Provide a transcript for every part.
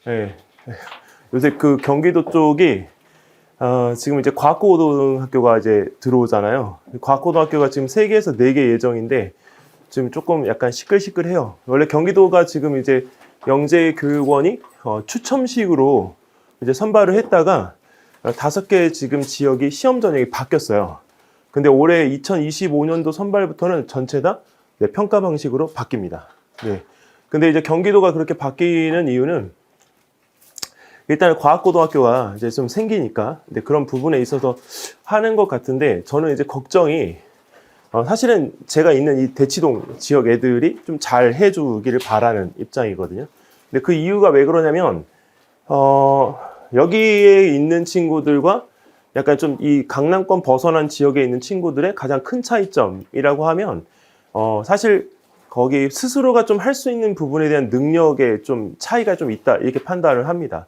네. 요새 그 경기도 쪽이 지금 이제 과학고등학교가 이제 들어오잖아요. 과학고등학교가 지금 3개에서 4개 예정인데 지금 조금 약간 시끌시끌해요. 원래 경기도가 지금 이제 영재교육원이 추첨식으로 이제 선발을 했다가 5개 지금 지역이 시험 전형이 바뀌었어요. 근데 올해 2025년도 선발부터는 전체 다 평가 방식으로 바뀝니다. 네. 근데 이제 경기도가 그렇게 바뀌는 이유는 일단 과학고등학교가 이제 좀 생기니까 근데 그런 부분에 있어서 하는 것 같은데 저는 이제 걱정이 사실은 제가 있는 이 대치동 지역 애들이 좀 잘 해주기를 바라는 입장이거든요. 근데 그 이유가 왜 그러냐면 여기에 있는 친구들과 약간 좀 이 강남권 벗어난 지역에 있는 친구들의 가장 큰 차이점이라고 하면 사실 거기 스스로가 좀 할 수 있는 부분에 대한 능력에 좀 차이가 좀 있다 이렇게 판단을 합니다.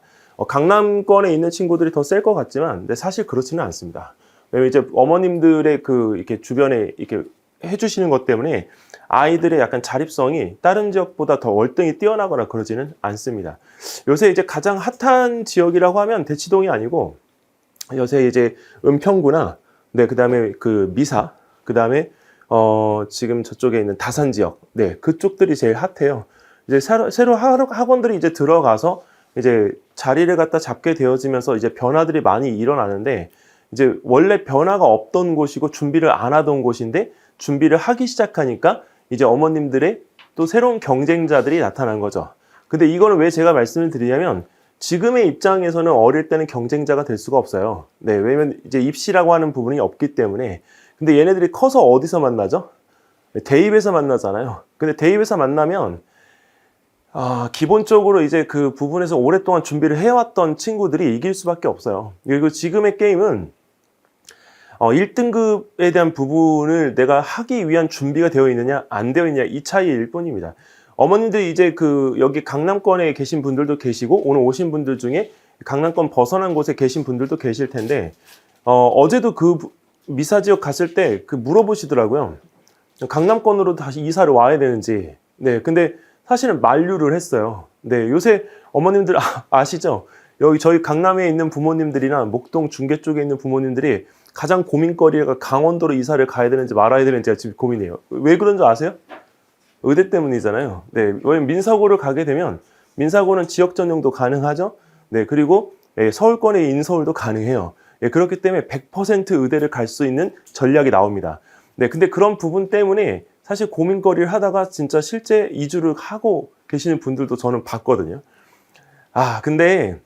강남권에 있는 친구들이 더 셀 것 같지만 근데 사실 그렇지는 않습니다. 왜냐면 이제 어머님들의 그 이렇게 주변에 이렇게 해주시는 것 때문에 아이들의 약간 자립성이 다른 지역보다 더 월등히 뛰어나거나 그러지는 않습니다. 요새 이제 가장 핫한 지역이라고 하면 대치동이 아니고 요새 이제 은평구나, 네, 그다음에 그 미사, 그다음에 지금 저쪽에 있는 다산 지역, 네, 그쪽들이 제일 핫해요. 이제 새로 학원들이 이제 들어가서 이제 자리를 갖다 잡게 되어지면서 이제 변화들이 많이 일어나는데 이제 원래 변화가 없던 곳이고 준비를 안 하던 곳인데 준비를 하기 시작하니까 이제 어머님들의 또 새로운 경쟁자들이 나타난 거죠. 근데 이거는 왜 제가 말씀을 드리냐면 지금의 입장에서는 어릴 때는 경쟁자가 될 수가 없어요. 네, 왜냐면 이제 입시라고 하는 부분이 없기 때문에. 근데 얘네들이 커서 어디서 만나죠? 대입에서 만나잖아요. 근데 대입에서 만나면 기본적으로 이제 그 부분에서 오랫동안 준비를 해왔던 친구들이 이길 수밖에 없어요. 그리고 지금의 게임은 1등급에 대한 부분을 내가 하기 위한 준비가 되어 있느냐 안 되어 있느냐 이 차이일 뿐입니다. 어머님들이 이제 그 여기 강남권에 계신 분들도 계시고 오늘 오신 분들 중에 강남권 벗어난 곳에 계신 분들도 계실 텐데 어제도 그 미사 지역 갔을 때 그 물어보시더라고요. 강남권으로 다시 이사를 와야 되는지. 네, 근데 사실은 만류를 했어요. 네, 요새 어머님들 아시죠? 여기 저희 강남에 있는 부모님들이나 목동 중계 쪽에 있는 부모님들이 가장 고민거리가 강원도로 이사를 가야 되는지 말아야 되는지가 지금 고민이에요. 왜 그런 줄 아세요? 의대 때문이잖아요. 네, 왜냐면 민사고를 가게 되면 민사고는 지역 전용도 가능하죠. 네, 그리고 서울권의 인서울도 가능해요. 그렇기 때문에 100% 의대를 갈 수 있는 전략이 나옵니다. 네, 근데 그런 부분 때문에 사실 고민거리를 하다가 진짜 실제 이주를 하고 계시는 분들도 저는 봤거든요. 근데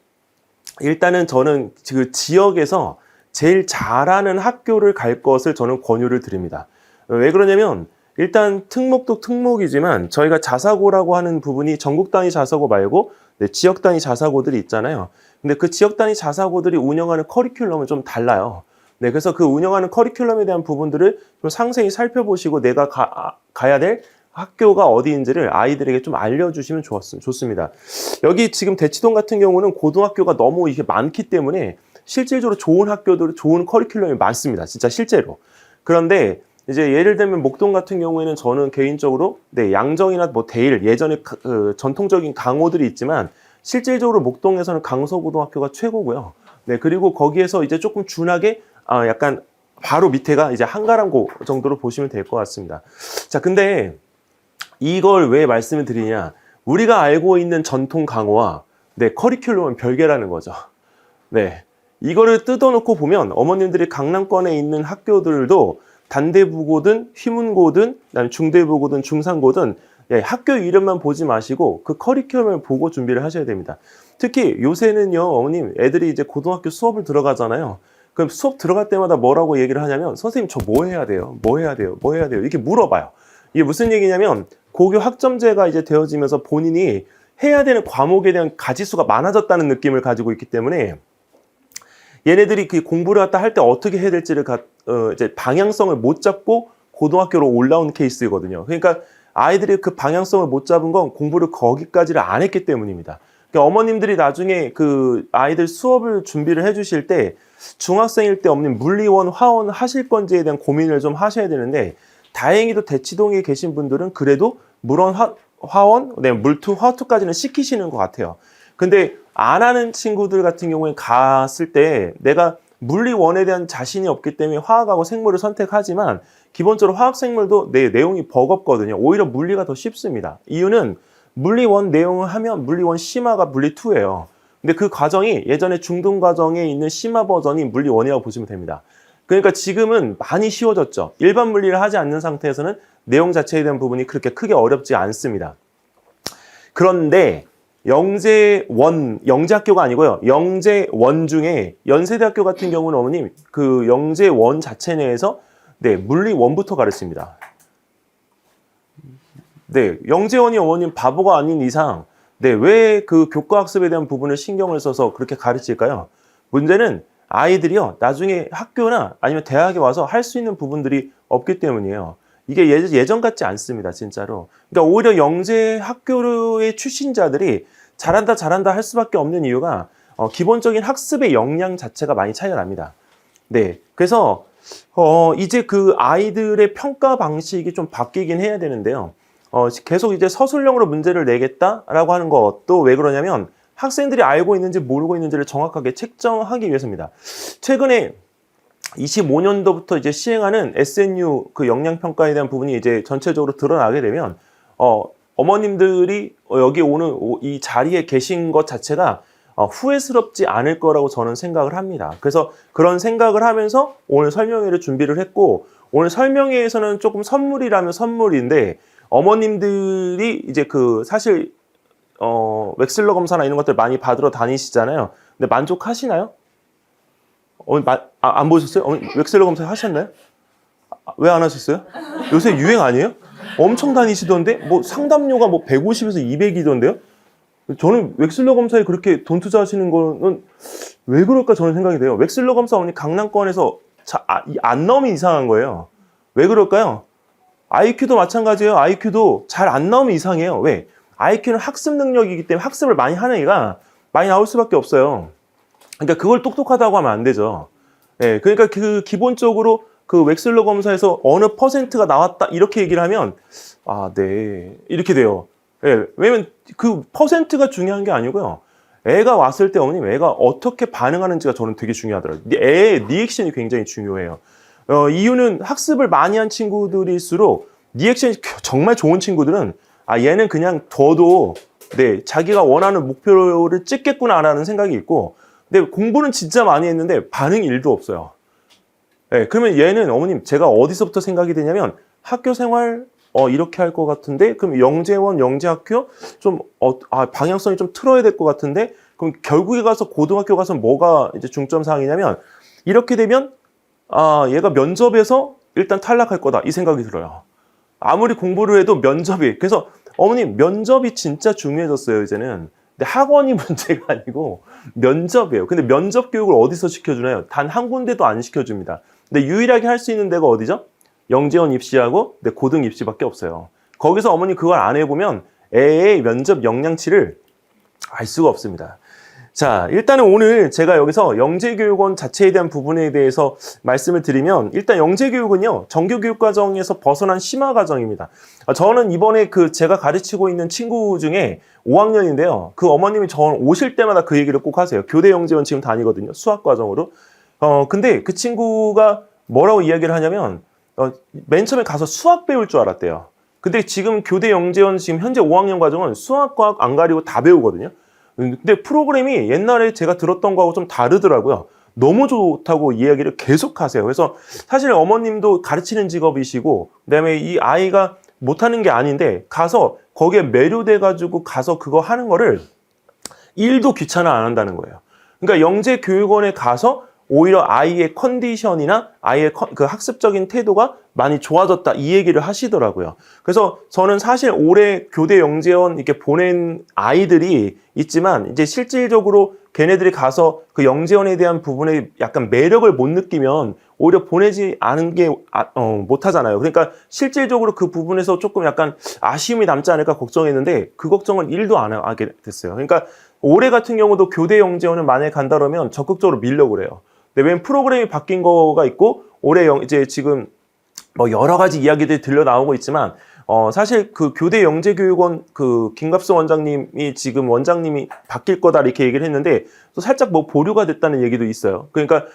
일단은 저는 그 지역에서 제일 잘하는 학교를 갈 것을 저는 권유를 드립니다. 왜 그러냐면 일단 특목도 특목이지만 저희가 자사고라고 하는 부분이 전국 단위 자사고 말고 지역 단위 자사고들이 있잖아요. 근데 그 지역 단위 자사고들이 운영하는 커리큘럼은 좀 달라요. 네, 그래서 그 운영하는 커리큘럼에 대한 부분들을 좀 상세히 살펴보시고 내가 가야 될 학교가 어디인지를 아이들에게 좀 알려주시면 좋습니다. 여기 지금 대치동 같은 경우는 고등학교가 너무 이게 많기 때문에 실질적으로 좋은 학교들, 좋은 커리큘럼이 많습니다. 진짜 실제로. 그런데 이제 예를 들면 목동 같은 경우에는 저는 개인적으로 양정이나 뭐 대일 예전에 전통적인 강호들이 있지만 실질적으로 목동에서는 강서고등학교가 최고고요. 네, 그리고 거기에서 이제 조금 준하게 약간 바로 밑에가 이제 한가람고 정도로 보시면 될 것 같습니다. 자, 근데 이걸 왜 말씀을 드리냐? 우리가 알고 있는 전통 강호와 커리큘럼은 별개라는 거죠. 네, 이거를 뜯어놓고 보면 어머님들이 강남권에 있는 학교들도 단대부고든 휘문고든 중대부고든 중상고든 학교 이름만 보지 마시고 그 커리큘럼을 보고 준비를 하셔야 됩니다. 특히 요새는요, 어머님 애들이 이제 고등학교 수업을 들어가잖아요. 그럼 수업 들어갈 때마다 뭐라고 얘기를 하냐면 선생님 저 뭐 해야 돼요? 뭐 해야 돼요? 뭐 해야 돼요? 이렇게 물어봐요. 이게 무슨 얘기냐면 고교 학점제가 이제 되어지면서 본인이 해야 되는 과목에 대한 가지수가 많아졌다는 느낌을 가지고 있기 때문에 얘네들이 그 공부를 갖다 할 때 어떻게 해야 될지를 이제 방향성을 못 잡고 고등학교로 올라온 케이스거든요. 그러니까 아이들이 그 방향성을 못 잡은 건 공부를 거기까지를 안 했기 때문입니다. 그러니까 어머님들이 나중에 그 아이들 수업을 준비를 해주실 때 중학생일 때 없는 물리원, 화원 하실 건지에 대한 고민을 좀 하셔야 되는데 다행히도 대치동에 계신 분들은 그래도 물원, 화원, 물투, 화투까지는 시키시는 것 같아요. 근데 안 하는 친구들 같은 경우에 갔을 때 내가 물리 1에 대한 자신이 없기 때문에 화학하고 생물을 선택하지만 기본적으로 화학 생물도 내용이 버겁거든요. 오히려 물리가 더 쉽습니다. 이유는 물리 1 내용을 하면 물리 1 심화가 물리 2예요. 근데 그 과정이 예전에 중등 과정에 있는 심화 버전이 물리 1이라고 보시면 됩니다. 그러니까 지금은 많이 쉬워졌죠. 일반 물리를 하지 않는 상태에서는 내용 자체에 대한 부분이 그렇게 크게 어렵지 않습니다. 그런데 영재학교가 아니고요. 영재원 중에 연세대학교 같은 경우는 어머님 그 영재원 자체 내에서 물리 1부터 가르칩니다. 영재원이 어머님 바보가 아닌 이상 왜 그 교과학습에 대한 부분을 신경을 써서 그렇게 가르칠까요? 문제는 아이들이요. 나중에 학교나 아니면 대학에 와서 할 수 있는 부분들이 없기 때문이에요. 이게 예전 같지 않습니다. 진짜로. 그러니까 오히려 영재학교의 출신자들이 잘한다 할 수밖에 없는 이유가 기본적인 학습의 역량 자체가 많이 차이가 납니다. 그래서 이제 그 아이들의 평가 방식이 좀 바뀌긴 해야 되는데요. 계속 이제 서술형으로 문제를 내겠다라고 하는 것도 왜 그러냐면 학생들이 알고 있는지 모르고 있는지를 정확하게 책정하기 위해서입니다. 최근에 25년도부터 이제 시행하는 SNU 그 역량평가에 대한 부분이 이제 전체적으로 드러나게 되면 어머님들이 여기 오는 이 자리에 계신 것 자체가 후회스럽지 않을 거라고 저는 생각을 합니다. 그래서 그런 생각을 하면서 오늘 설명회를 준비를 했고 오늘 설명회에서는 조금 선물이라면 선물인데 어머님들이 이제 그 사실 웩슬러 검사나 이런 것들 많이 받으러 다니시잖아요. 근데 만족하시나요? 안 보셨어요? 웩슬러 검사 하셨나요? 왜 안 하셨어요? 요새 유행 아니에요? 엄청 다니시던데 뭐 상담료가 뭐 150에서 200이던데요? 저는 웩슬러 검사에 그렇게 돈 투자하시는 거는 왜 그럴까 저는 생각이 돼요. 웩슬러 검사 어머니 강남권에서 안 나오면 이상한 거예요. 왜 그럴까요? IQ도 마찬가지예요. IQ도 잘 안 나오면 이상해요. 왜? IQ는 학습 능력이기 때문에 학습을 많이 하는 애가 많이 나올 수밖에 없어요. 그러니까 그걸 똑똑하다고 하면 안 되죠. 그러니까 그 기본적으로 그 웩슬러 검사에서 어느 퍼센트가 나왔다 이렇게 얘기를 하면 이렇게 돼요. 왜냐면 그 퍼센트가 중요한 게 아니고요. 애가 왔을 때 어머님 애가 어떻게 반응하는지가 저는 되게 중요하더라고요. 애의 리액션이 굉장히 중요해요. 이유는 학습을 많이 한 친구들일수록 리액션이 정말 좋은 친구들은 얘는 그냥 둬도 자기가 원하는 목표를 찍겠구나라는 생각이 있고 근데 공부는 진짜 많이 했는데 반응이 1도 없어요. 그러면 얘는 어머님 제가 어디서부터 생각이 되냐면 학교 생활 이렇게 할 것 같은데 그럼 영재원 영재학교 좀 방향성이 좀 틀어야 될 것 같은데 그럼 결국에 가서 고등학교 가서 뭐가 이제 중점 사항이냐면 이렇게 되면 얘가 면접에서 일단 탈락할 거다 이 생각이 들어요. 아무리 공부를 해도 면접이 그래서 어머님 면접이 진짜 중요해졌어요 이제는. 근데 학원이 문제가 아니고 면접이에요. 근데 면접 교육을 어디서 시켜주나요? 단 한 군데도 안 시켜줍니다. 근데 유일하게 할 수 있는 데가 어디죠? 영재원 입시하고 고등 입시밖에 없어요. 거기서 어머니 그걸 안 해보면 애의 면접 역량치를 알 수가 없습니다. 자, 일단은 오늘 제가 여기서 영재교육원 자체에 대한 부분에 대해서 말씀을 드리면 일단 영재교육은요 정규교육과정에서 벗어난 심화과정입니다. 저는 이번에 제가 가르치고 있는 친구 중에 5학년인데요. 그 어머님이 저 오실 때마다 그 얘기를 꼭 하세요. 교대 영재원 지금 다니거든요. 수학과정으로. 근데 그 친구가 뭐라고 이야기를 하냐면 맨 처음에 가서 수학 배울 줄 알았대요. 근데 지금 교대 영재원 지금 현재 5학년 과정은 수학, 과학 안 가리고 다 배우거든요. 근데 프로그램이 옛날에 제가 들었던 거하고 좀 다르더라고요. 너무 좋다고 이야기를 계속 하세요. 그래서 사실 어머님도 가르치는 직업이시고 그다음에 이 아이가 못하는 게 아닌데 가서 거기에 매료돼가지고 가서 그거 하는 거를 1도 귀찮아 안 한다는 거예요. 그러니까 영재교육원에 가서 오히려 아이의 컨디션이나 아이의 그 학습적인 태도가 많이 좋아졌다 이 얘기를 하시더라고요. 그래서 저는 사실 올해 교대 영재원 이렇게 보낸 아이들이 있지만 이제 실질적으로 걔네들이 가서 그 영재원에 대한 부분에 약간 매력을 못 느끼면 오히려 보내지 않은 게 못하잖아요. 그러니까 실질적으로 그 부분에서 조금 약간 아쉬움이 남지 않을까 걱정했는데 그 걱정은 1도 안 하게 됐어요. 그러니까 올해 같은 경우도 교대 영재원을 만약에 간다 그러면 적극적으로 밀려고 그래요. 근데 웬 프로그램이 바뀐 거가 있고 올해 이제 지금 뭐 여러 가지 이야기들이 들려 나오고 있지만 사실 그 교대 영재교육원 그 김갑수 원장님이 지금 원장님이 바뀔 거다 이렇게 얘기를 했는데 또 살짝 뭐 보류가 됐다는 얘기도 있어요. 그러니까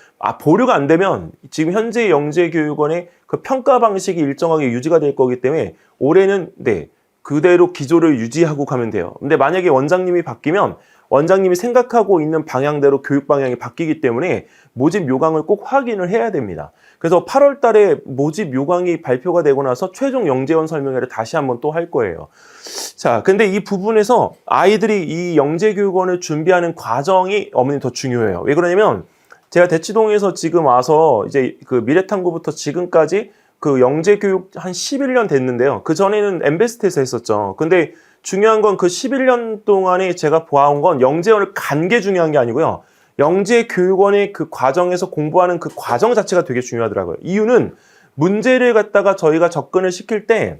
보류가 안 되면 지금 현재 영재교육원의 그 평가 방식이 일정하게 유지가 될 거기 때문에 올해는 네, 그대로 기조를 유지하고 가면 돼요. 근데 만약에 원장님이 바뀌면 원장님이 생각하고 있는 방향대로 교육 방향이 바뀌기 때문에 모집 요강을 꼭 확인을 해야 됩니다. 그래서 8월 달에 모집 요강이 발표가 되고 나서 최종 영재원 설명회를 다시 한번 또 할 거예요. 자, 근데 이 부분에서 아이들이 이 영재교육원을 준비하는 과정이 어머니 더 중요해요. 왜 그러냐면 제가 대치동에서 지금 와서 이제 그 미래탐구부터 지금까지 그 영재교육 한 11년 됐는데요. 그 전에는 엠베스트에서 했었죠. 근데 중요한 건 그 11년 동안에 제가 보아온 건 영재원을 간 게 중요한 게 아니고요. 영재교육원의 그 과정에서 공부하는 그 과정 자체가 되게 중요하더라고요. 이유는 문제를 갖다가 저희가 접근을 시킬 때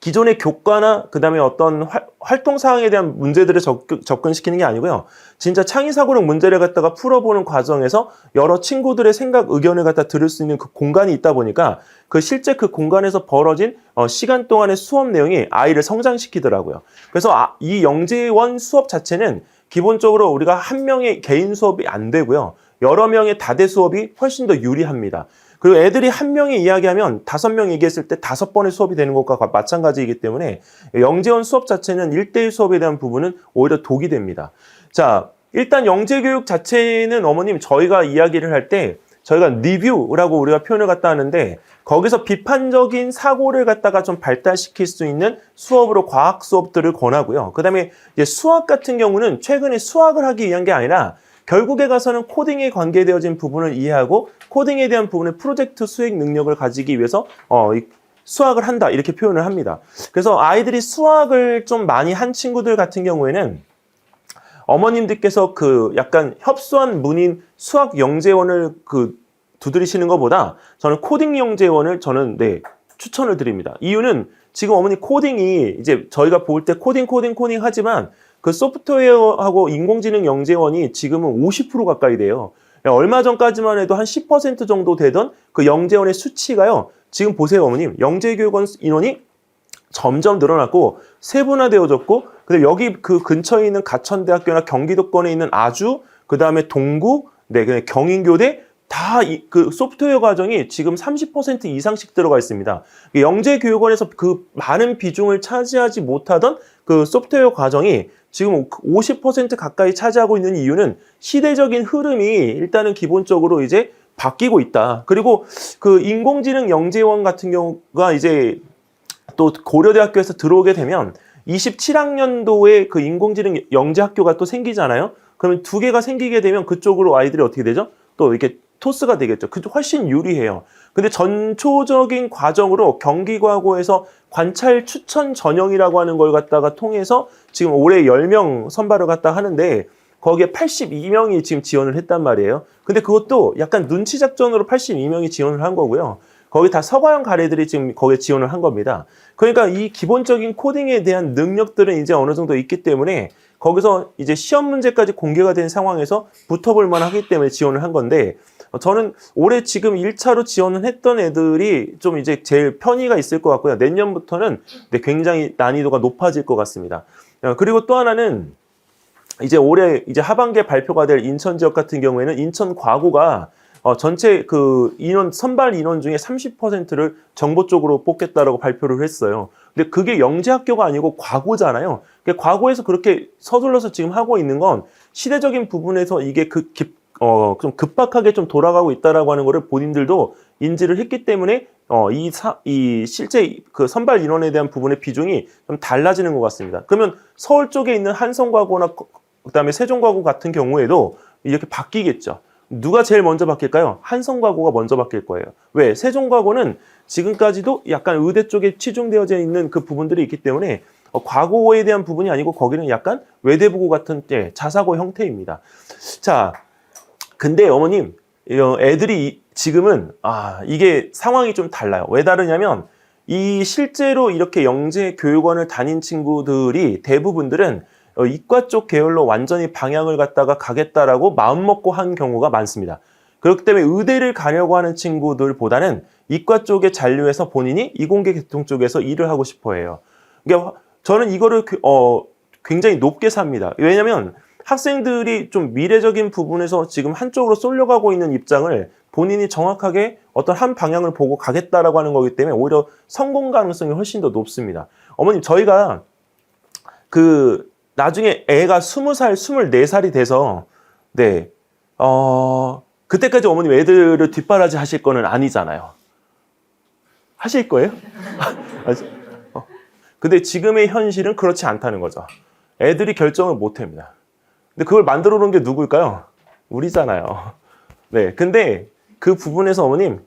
기존의 교과나 그다음에 어떤 활동 사항에 대한 문제들을 접근시키는 게 아니고요. 진짜 창의사고력 문제를 갖다가 풀어보는 과정에서 여러 친구들의 생각, 의견을 갖다 들을 수 있는 그 공간이 있다 보니까 그 실제 그 공간에서 벌어진 시간 동안의 수업 내용이 아이를 성장시키더라고요. 그래서 이 영재원 수업 자체는 기본적으로 우리가 한 명의 개인 수업이 안 되고요. 여러 명의 다대 수업이 훨씬 더 유리합니다. 그리고 애들이 한 명이 이야기하면 5명 얘기했을 때 5번의 수업이 되는 것과 마찬가지이기 때문에 영재원 수업 자체는 1대1 수업에 대한 부분은 오히려 독이 됩니다. 자, 일단 영재교육 자체는 어머님 저희가 이야기를 할 때 저희가 리뷰라고 우리가 표현을 갖다 하는데 거기서 비판적인 사고를 갖다가 좀 발달시킬 수 있는 수업으로 과학 수업들을 권하고요. 그 다음에 이제 수학 같은 경우는 최근에 수학을 하기 위한 게 아니라 결국에 가서는 코딩에 관계되어진 부분을 이해하고 코딩에 대한 부분의 프로젝트 수행 능력을 가지기 위해서 수학을 한다 이렇게 표현을 합니다. 그래서 아이들이 수학을 좀 많이 한 친구들 같은 경우에는 어머님들께서 그 약간 협소한 문인 수학 영재원을 그 두드리시는 것보다 저는 코딩 영재원을 저는 네, 추천을 드립니다. 이유는 지금 어머니 코딩이 이제 저희가 볼 때 코딩 하지만 그 소프트웨어하고 인공지능 영재원이 지금은 50% 가까이 돼요. 얼마 전까지만 해도 한 10% 정도 되던 그 영재원의 수치가요. 지금 보세요, 어머님. 영재교육원 인원이 점점 늘어났고 세분화되어졌고 근데 여기 그 근처에 있는 가천대학교나 경기도권에 있는 아주 그다음에 동구, 네, 그냥 경인교대 다 그 소프트웨어 과정이 지금 30% 이상씩 들어가 있습니다. 영재교육원에서 그 많은 비중을 차지하지 못하던 그 소프트웨어 과정이 지금 50% 가까이 차지하고 있는 이유는 시대적인 흐름이 일단은 기본적으로 이제 바뀌고 있다. 그리고 그 인공지능 영재원 같은 경우가 이제 또 고려대학교에서 들어오게 되면 27학년도에 그 인공지능 영재학교가 또 생기잖아요. 그러면 2개가 생기게 되면 그쪽으로 아이들이 어떻게 되죠? 또 이렇게 토스가 되겠죠. 그쪽 훨씬 유리해요. 근데 전초적인 과정으로 경기과고에서 관찰 추천 전형이라고 하는 걸 갖다가 통해서 지금 올해 10명 선발을 갖다 하는데 거기에 82명이 지금 지원을 했단 말이에요. 근데 그것도 약간 눈치 작전으로 82명이 지원을 한 거고요. 거기 다 서가형 가래들이 지금 거기에 지원을 한 겁니다. 그러니까 이 기본적인 코딩에 대한 능력들은 이제 어느 정도 있기 때문에 거기서 이제 시험 문제까지 공개가 된 상황에서 붙어볼 만하기 때문에 지원을 한 건데 저는 올해 지금 1차로 지원을 했던 애들이 좀 이제 제일 편의가 있을 것 같고요. 내년부터는 굉장히 난이도가 높아질 것 같습니다. 그리고 또 하나는 이제 올해 이제 하반기에 발표가 될 인천 지역 같은 경우에는 인천 과구가 전체 그 인원, 선발 인원 중에 30%를 정보 쪽으로 뽑겠다라고 발표를 했어요. 근데 그게 영재학교가 아니고 과구잖아요. 과구에서 그렇게 서둘러서 지금 하고 있는 건 시대적인 부분에서 이게 좀 급박하게 좀 돌아가고 있다라고 하는 거를 본인들도 인지를 했기 때문에 이 실제 그 선발 인원에 대한 부분의 비중이 좀 달라지는 것 같습니다. 그러면 서울 쪽에 있는 한성과고나 그다음에 세종과고 같은 경우에도 이렇게 바뀌겠죠. 누가 제일 먼저 바뀔까요? 한성과고가 먼저 바뀔 거예요. 왜? 세종과고는 지금까지도 약간 의대 쪽에 치중되어져 있는 그 부분들이 있기 때문에 과고에 대한 부분이 아니고 거기는 약간 외대부고 같은 자사고 형태입니다. 자, 근데 어머님, 애들이 지금은 이게 상황이 좀 달라요. 왜 다르냐면 이 실제로 이렇게 영재 교육원을 다닌 친구들이 대부분들은 이과 쪽 계열로 완전히 방향을 갖다가 가겠다라고 마음먹고 한 경우가 많습니다. 그렇기 때문에 의대를 가려고 하는 친구들보다는 이과 쪽에 잔류해서 본인이 이공계 계통 쪽에서 일을 하고 싶어 해요. 그러니까 저는 이거를 굉장히 높게 삽니다. 왜냐하면 학생들이 좀 미래적인 부분에서 지금 한쪽으로 쏠려가고 있는 입장을 본인이 정확하게 어떤 한 방향을 보고 가겠다라고 하는 거기 때문에 오히려 성공 가능성이 훨씬 더 높습니다. 어머님, 저희가 나중에 애가 20살, 24살이 돼서, 네, 그때까지 어머님 애들을 뒷바라지 하실 거는 아니잖아요. 하실 거예요? 근데 지금의 현실은 그렇지 않다는 거죠. 애들이 결정을 못 합니다. 근데 그걸 만들어 놓은 게 누굴까요? 우리잖아요. 네, 근데 그 부분에서 어머님,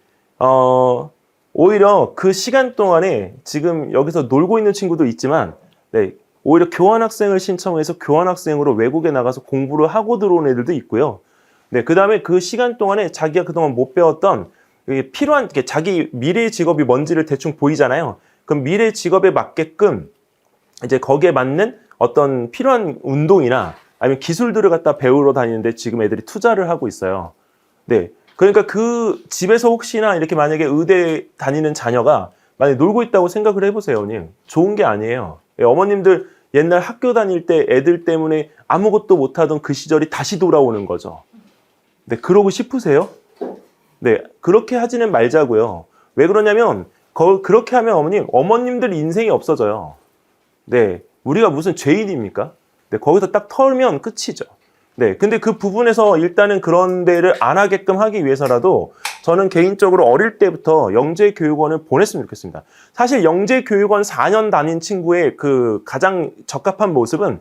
오히려 그 시간 동안에 지금 여기서 놀고 있는 친구도 있지만, 네, 오히려 교환학생을 신청해서 교환학생으로 외국에 나가서 공부를 하고 들어온 애들도 있고요. 네, 그 다음에 그 시간 동안에 자기가 그동안 못 배웠던 필요한, 자기 미래의 직업이 뭔지를 대충 보이잖아요. 그럼 미래 직업에 맞게끔 이제 거기에 맞는 어떤 필요한 운동이나 아니면 기술들을 갖다 배우러 다니는데 지금 애들이 투자를 하고 있어요. 네. 그러니까 그 집에서 혹시나 이렇게 만약에 의대 다니는 자녀가 만약에 놀고 있다고 생각을 해보세요, 어머님. 좋은 게 아니에요. 어머님들 옛날 학교 다닐 때 애들 때문에 아무것도 못하던 그 시절이 다시 돌아오는 거죠. 네. 그러고 싶으세요? 네. 그렇게 하지는 말자고요. 왜 그러냐면 그렇게 하면 어머님들 인생이 없어져요. 네. 우리가 무슨 죄인입니까? 네. 거기서 딱 털면 끝이죠. 네. 근데 그 부분에서 일단은 그런 데를 안 하게끔 하기 위해서라도 저는 개인적으로 어릴 때부터 영재교육원을 보냈으면 좋겠습니다. 사실 영재교육원 4년 다닌 친구의 그 가장 적합한 모습은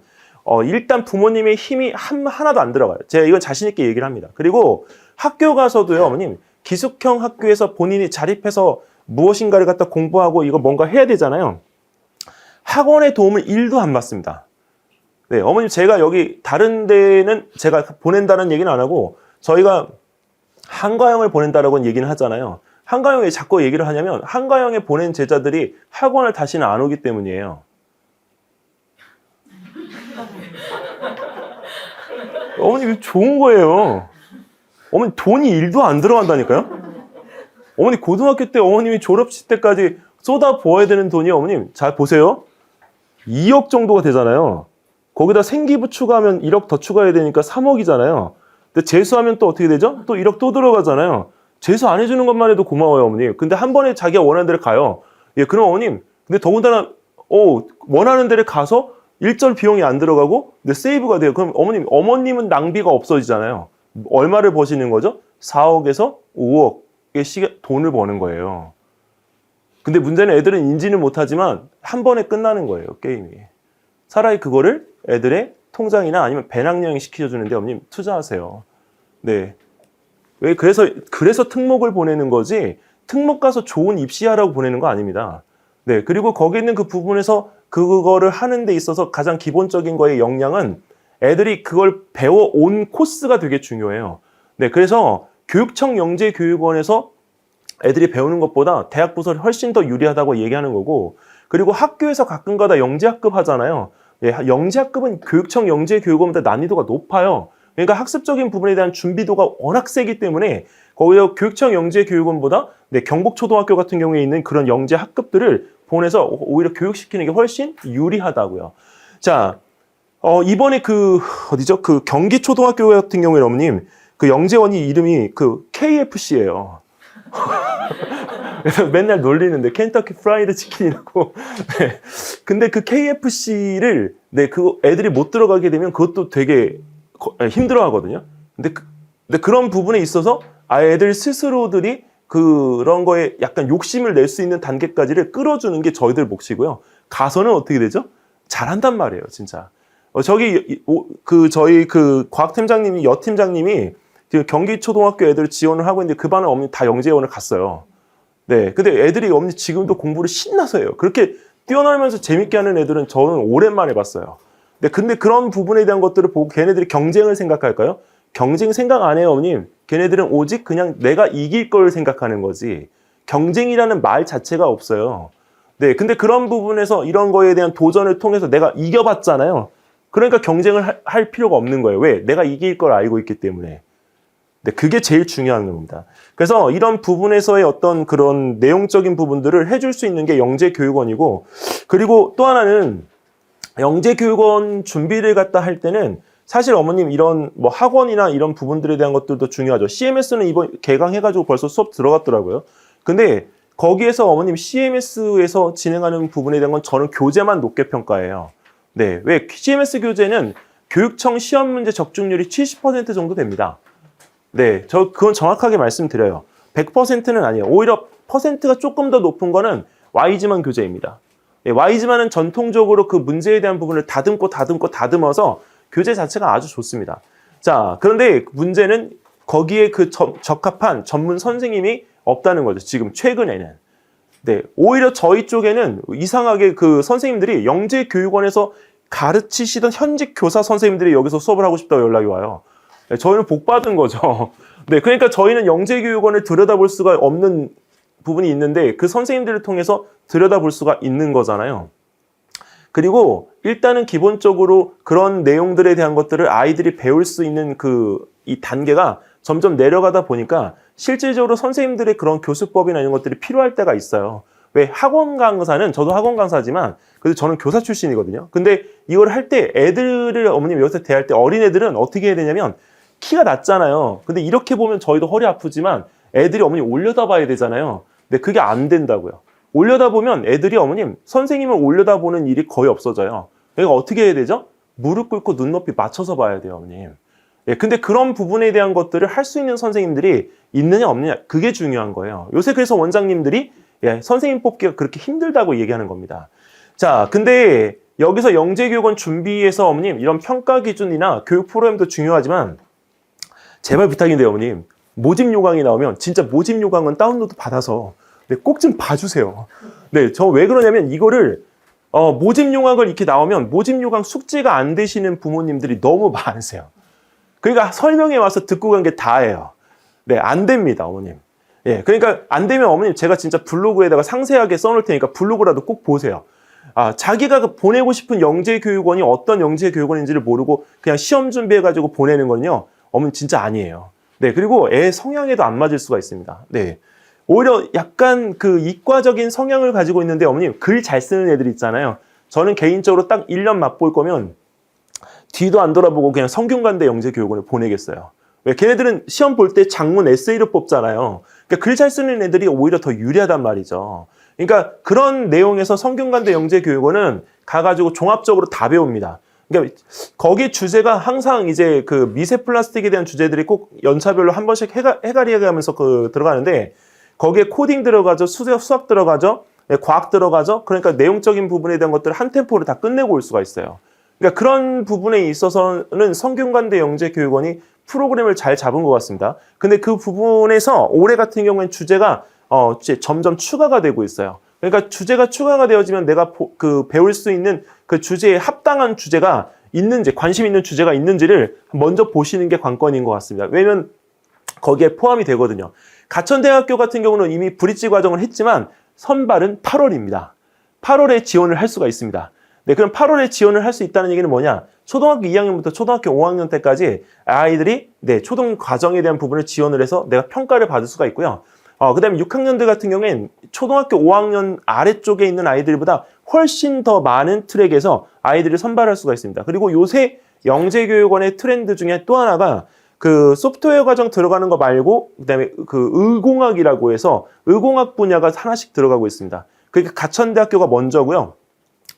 일단 부모님의 힘이 하나도 안 들어가요. 제가 이건 자신 있게 얘기를 합니다. 그리고 학교 가서도요, 어머님, 기숙형 학교에서 본인이 자립해서 무엇인가를 갖다 공부하고 이거 뭔가 해야 되잖아요. 학원의 도움을 1도 안 받습니다. 네, 어머님, 제가 여기 다른 데는 제가 보낸다는 얘기는 안 하고 저희가 한가영을 보낸다라고 얘기는 하잖아요. 한가영에 자꾸 얘기를 하냐면 한가영에 보낸 제자들이 학원을 다시는 안 오기 때문이에요. 어머님, 이거 좋은 거예요. 어머니 돈이 1도 안 들어간다니까요. 어머니 고등학교 때 어머님이 졸업식 때까지 쏟아 부어야 되는 돈이 어머님 잘 보세요. 2억 정도가 되잖아요. 거기다 생기부 추가하면 1억 더 추가해야 되니까 3억이잖아요. 근데 재수하면 또 어떻게 되죠? 또 1억 또 들어가잖아요. 재수 안 해주는 것만 해도 고마워요, 어머님. 근데 한 번에 자기가 원하는 데를 가요. 예, 그럼 어머님, 근데 더군다나 원하는 데를 가서 일절 비용이 안 들어가고 근데 세이브가 돼요. 그럼 어머님은 낭비가 없어지잖아요. 얼마를 버시는 거죠? 4억에서 5억의 돈을 버는 거예요. 근데 문제는 애들은 인지는 못하지만 한 번에 끝나는 거예요, 게임이. 차라리 그거를 애들의 통장이나 아니면 배낭여행 시켜주는데 어머님 투자하세요. 네. 왜 그래서 특목을 보내는 거지 특목 가서 좋은 입시하라고 보내는 거 아닙니다. 네. 그리고 거기 있는 그 부분에서 그거를 하는 데 있어서 가장 기본적인 거의 역량은 애들이 그걸 배워온 코스가 되게 중요해요. 네. 그래서 교육청 영재교육원에서 애들이 배우는 것보다 대학 부설이 훨씬 더 유리하다고 얘기하는 거고, 그리고 학교에서 가끔가다 영재학급 하잖아요. 예, 영재학급은 교육청 영재교육원보다 난이도가 높아요. 그러니까 학습적인 부분에 대한 준비도가 워낙 세기 때문에 거기서 교육청 영재교육원보다 경북초등학교 같은 경우에 있는 그런 영재학급들을 보내서 오히려 교육시키는 게 훨씬 유리하다고요. 자, 이번에 그 경기초등학교 같은 경우에는 어머님 그 영재원이 이름이 그 KFC예요. 그래서 맨날 놀리는데 켄터키 프라이드 치킨이라고. 네. 근데 그 KFC를 그 애들이 못 들어가게 되면 그것도 되게 힘들어하거든요. 근데 그런 부분에 있어서 애들 스스로들이 그런 거에 약간 욕심을 낼 수 있는 단계까지를 끌어주는 게 저희들 몫이고요. 가서는 어떻게 되죠? 잘한단 말이에요, 진짜. 저희 과학팀장님이 여팀장님이 경기초등학교 애들 지원을 하고 있는데 그 반은 어머니 다 영재원을 갔어요. 네, 근데 애들이 어머니 지금도 공부를 신나서 해요. 그렇게 뛰어놀면서 재밌게 하는 애들은 저는 오랜만에 봤어요. 근데 그런 부분에 대한 것들을 보고 걔네들이 경쟁을 생각할까요? 경쟁 생각 안 해요, 어머님. 걔네들은 오직 그냥 내가 이길 걸 생각하는 거지 경쟁이라는 말 자체가 없어요. 네, 근데 그런 부분에서 이런 거에 대한 도전을 통해서 내가 이겨봤잖아요. 그러니까 경쟁을 할 필요가 없는 거예요. 왜? 내가 이길 걸 알고 있기 때문에. 네, 그게 제일 중요한 겁니다. 그래서 이런 부분에서의 어떤 그런 내용적인 부분들을 해줄 수 있는 게 영재교육원이고, 그리고 또 하나는 영재교육원 준비를 갖다 할 때는 사실 어머님 이런 뭐 학원이나 이런 부분들에 대한 것들도 중요하죠. CMS는 이번 개강해가지고 벌써 수업 들어갔더라고요. 근데 거기에서 어머님 CMS에서 진행하는 부분에 대한 건 저는 교재만 높게 평가해요. 네, 왜 CMS 교재는 교육청 시험 문제 적중률이 70% 정도 됩니다. 네, 그건 정확하게 말씀드려요. 100%는 아니에요. 오히려 퍼센트가 조금 더 높은 거는 와이즈만 교재입니다. 네, 와이즈만은 전통적으로 그 문제에 대한 부분을 다듬어서 교재 자체가 아주 좋습니다. 자, 그런데 문제는 거기에 그 적합한 전문 선생님이 없다는 거죠. 지금 최근에는. 네, 오히려 저희 쪽에는 이상하게 그 선생님들이 영재교육원에서 가르치시던 현직 교사 선생님들이 여기서 수업을 하고 싶다고 연락이 와요. 네, 저희는 복 받은 거죠. 네, 그러니까 저희는 영재교육원을 들여다볼 수가 없는 부분이 있는데 그 선생님들을 통해서 들여다볼 수가 있는 거잖아요. 그리고 일단은 기본적으로 그런 내용들에 대한 것들을 아이들이 배울 수 있는 이 단계가 점점 내려가다 보니까 실질적으로 선생님들의 그런 교수법이나 이런 것들이 필요할 때가 있어요. 왜 학원 강사는, 저도 학원 강사지만 그래도 저는 교사 출신이거든요. 근데 이걸 할 때 애들을 어머님 여기서 대할 때 어린애들은 어떻게 해야 되냐면 키가 낮잖아요. 근데 이렇게 보면 저희도 허리 아프지만 애들이 어머님 올려다 봐야 되잖아요. 근데 그게 안 된다고요. 올려다 보면 애들이 어머님 선생님을 올려다 보는 일이 거의 없어져요. 그러니까 어떻게 해야 되죠? 무릎 꿇고 눈높이 맞춰서 봐야 돼요, 어머님. 예, 근데 그런 부분에 대한 것들을 할 수 있는 선생님들이 있느냐 없느냐, 그게 중요한 거예요. 요새 그래서 원장님들이 선생님 뽑기가 그렇게 힘들다고 얘기하는 겁니다. 자, 근데 여기서 영재교육원 준비에서 어머님 이런 평가 기준이나 교육 프로그램도 중요하지만 제발 부탁인데요, 어머님. 모집 요강이 나오면 진짜 모집 요강은 다운로드 받아서 꼭 좀 봐주세요. 네, 저 왜 그러냐면 이거를 모집 요강을 이렇게 나오면 모집 요강 숙지가 안 되시는 부모님들이 너무 많으세요. 그러니까 설명회 와서 듣고 간 게 다예요. 네, 안 됩니다, 어머님. 예, 그러니까 안 되면 어머님 제가 진짜 블로그에다가 상세하게 써놓을 테니까 블로그라도 꼭 보세요. 자기가 보내고 싶은 영재교육원이 어떤 영재교육원인지를 모르고 그냥 시험 준비해가지고 보내는 건요, 어머님 진짜 아니에요. 네, 그리고 애 성향에도 안 맞을 수가 있습니다. 네. 오히려 약간 그 이과적인 성향을 가지고 있는데 어머님 글 잘 쓰는 애들 있잖아요. 저는 개인적으로 딱 1년 맛볼 거면 뒤도 안 돌아보고 그냥 성균관대 영재교육원에 보내겠어요. 왜? 걔네들은 시험 볼 때 장문 에세이로 뽑잖아요. 그러니까 글 잘 쓰는 애들이 오히려 더 유리하단 말이죠. 그러니까 그런 내용에서 성균관대 영재교육원은 가가지고 종합적으로 다 배웁니다. 그러니까 거기 주제가 항상 이제 그 미세 플라스틱에 대한 주제들이 꼭 연차별로 한 번씩 해가면서 들어가는데 거기에 코딩 들어가죠, 수학 들어가죠, 과학 들어가죠. 그러니까 내용적인 부분에 대한 것들을 한 템포로 다 끝내고 올 수가 있어요. 그러니까 그런 부분에 있어서는 성균관대 영재교육원이 프로그램을 잘 잡은 것 같습니다. 근데 그 부분에서 올해 같은 경우에는 주제가 점점 추가가 되고 있어요. 그러니까 주제가 추가가 되어지면 내가 배울 수 있는 그 주제에 합당한 주제가 있는지, 관심 있는 주제가 있는지를 먼저 보시는 게 관건인 것 같습니다. 왜냐면 거기에 포함이 되거든요. 가천대학교 같은 경우는 이미 브릿지 과정을 했지만 선발은 8월입니다. 8월에 지원을 할 수가 있습니다. 네, 그럼 8월에 지원을 할 수 있다는 얘기는 뭐냐? 초등학교 2학년부터 초등학교 5학년 때까지 아이들이 초등 과정에 대한 부분을 지원을 해서 내가 평가를 받을 수가 있고요. 그 다음에 6학년들 같은 경우엔 초등학교 5학년 아래쪽에 있는 아이들보다 훨씬 더 많은 트랙에서 아이들을 선발할 수가 있습니다. 그리고 요새 영재교육원의 트렌드 중에 또 하나가 그 소프트웨어 과정 들어가는 거 말고 그다음에 그 의공학이라고 해서 의공학 분야가 하나씩 들어가고 있습니다. 그러니까 가천대학교가 먼저고요.